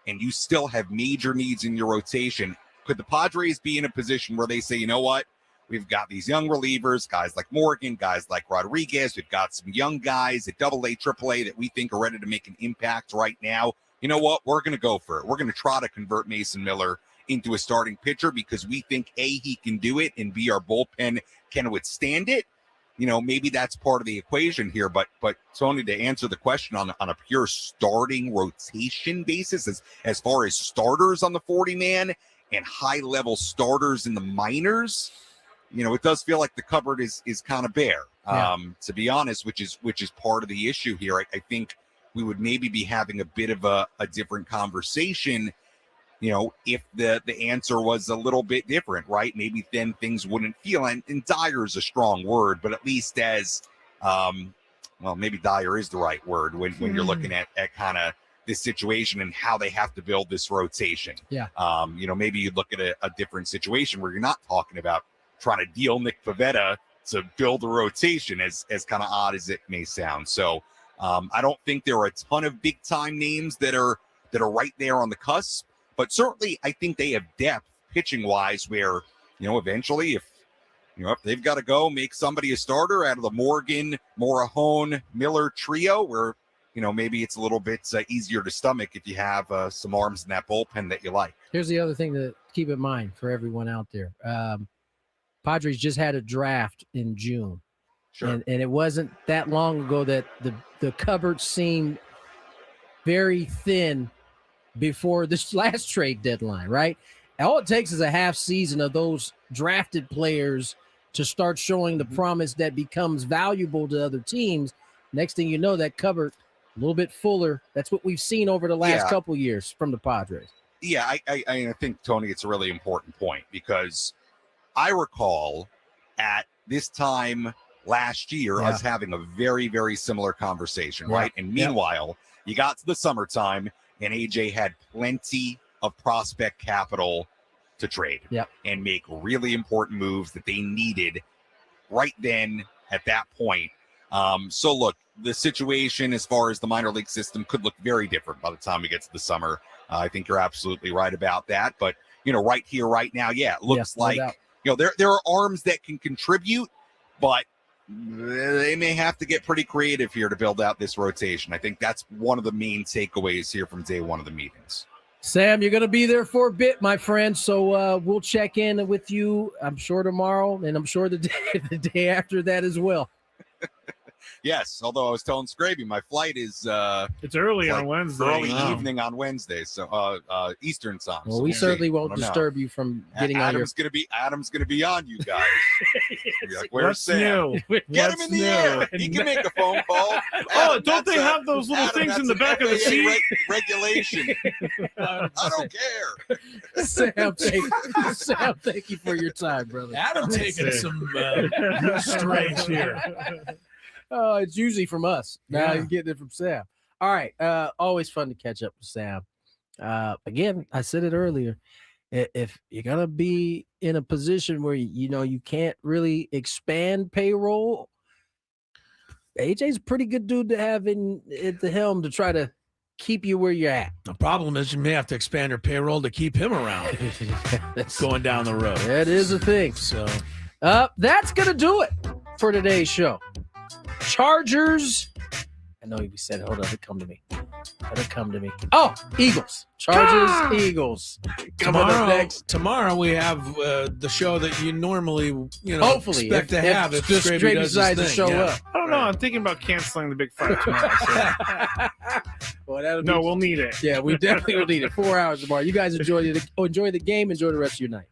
and you still have major needs in your rotation, could the Padres be in a position where they say, you know what? We've got these young relievers, guys like Morgan, guys like Rodriguez. We've got some young guys at AA, AAA that we think are ready to make an impact right now. You know what? We're going to go for it. We're going to try to convert Mason Miller into a starting pitcher because we think, A, he can do it, and B, our bullpen can withstand it. You know, maybe that's part of the equation here. But Tony, to answer the question on a pure starting rotation basis, as far as starters on the 40-man and high-level starters in the minors, you know, it does feel like the cupboard is kind of bare, to be honest, which is part of the issue here. I think we would maybe be having a bit of a different conversation, you know, if the answer was a little bit different, right? Maybe then things wouldn't feel, and dire is a strong word, but at least as, well, maybe dire is the right word when you're looking at kind of this situation and how they have to build this rotation. Yeah. You know, maybe you look at a different situation where you're not talking about trying to deal Nick Pivetta to build a rotation, as kind of odd as it may sound. So I don't think there are a ton of big time names that are right there on the cusp, but certainly I think they have depth pitching wise where, you know, eventually if they've got to go make somebody a starter out of the Morgan, Morahone, Miller trio, where, you know, maybe it's a little bit easier to stomach if you have some arms in that bullpen that you like. Here's the other thing to keep in mind for everyone out there. Padres just had a draft in June. Sure. And it wasn't that long ago that the cupboard seemed very thin before this last trade deadline, right? All it takes is a half season of those drafted players to start showing the promise that becomes valuable to other teams. Next thing you know, that cupboard a little bit fuller. That's what we've seen over the last couple years from the Padres. Yeah, I think, Tony, it's a really important point because I recall at this time last year us having a very, very similar conversation, right? And meanwhile, you got to the summertime and AJ had plenty of prospect capital to trade and make really important moves that they needed right then at that point. So look, the situation as far as the minor league system could look very different by the time we get to the summer. I think you're absolutely right about that. But, you know, right here, right now, it looks like, you know, there are arms that can contribute, but they may have to get pretty creative here to build out this rotation. I think that's one of the main takeaways here from day one of the meetings. Sam, you're going to be there for a bit, my friend. So we'll check in with you, I'm sure, tomorrow, and I'm sure the day after that as well. Yes, although I was telling Skraby my flight is it's early on Wednesday. Early evening on Wednesday, so Eastern time. Well, so we certainly won't disturb you from getting Adam's gonna be on you guys. Like, where's Sam? Get him in the air. He can make a phone call. Oh, don't they have those little things in the back of the seat? Regulation. I don't care. Sam, thank you for your time, brother. Adam taking some strays here. Oh, it's usually from us. Now you're getting it from Sam. All right. Always fun to catch up with Sam. Again, I said it earlier. If you're going to be in a position where, you know, you can't really expand payroll, AJ's a pretty good dude to have at the helm to try to keep you where you're at. The problem is you may have to expand your payroll to keep him around. That's going down the road. That is a thing. So that's going to do it for today's show. Chargers. I know you said it. Hold on. It come to me. Let it come to me. Oh, Eagles. Chargers, Eagles. Tomorrow we have the show that you normally, hopefully expect to have if just Skraby decides to show up. I don't know. I'm thinking about canceling the big fight tomorrow. Well, we'll need it. Yeah, we definitely will need it. 4 hours tomorrow. You guys enjoy the game. Enjoy the rest of your night.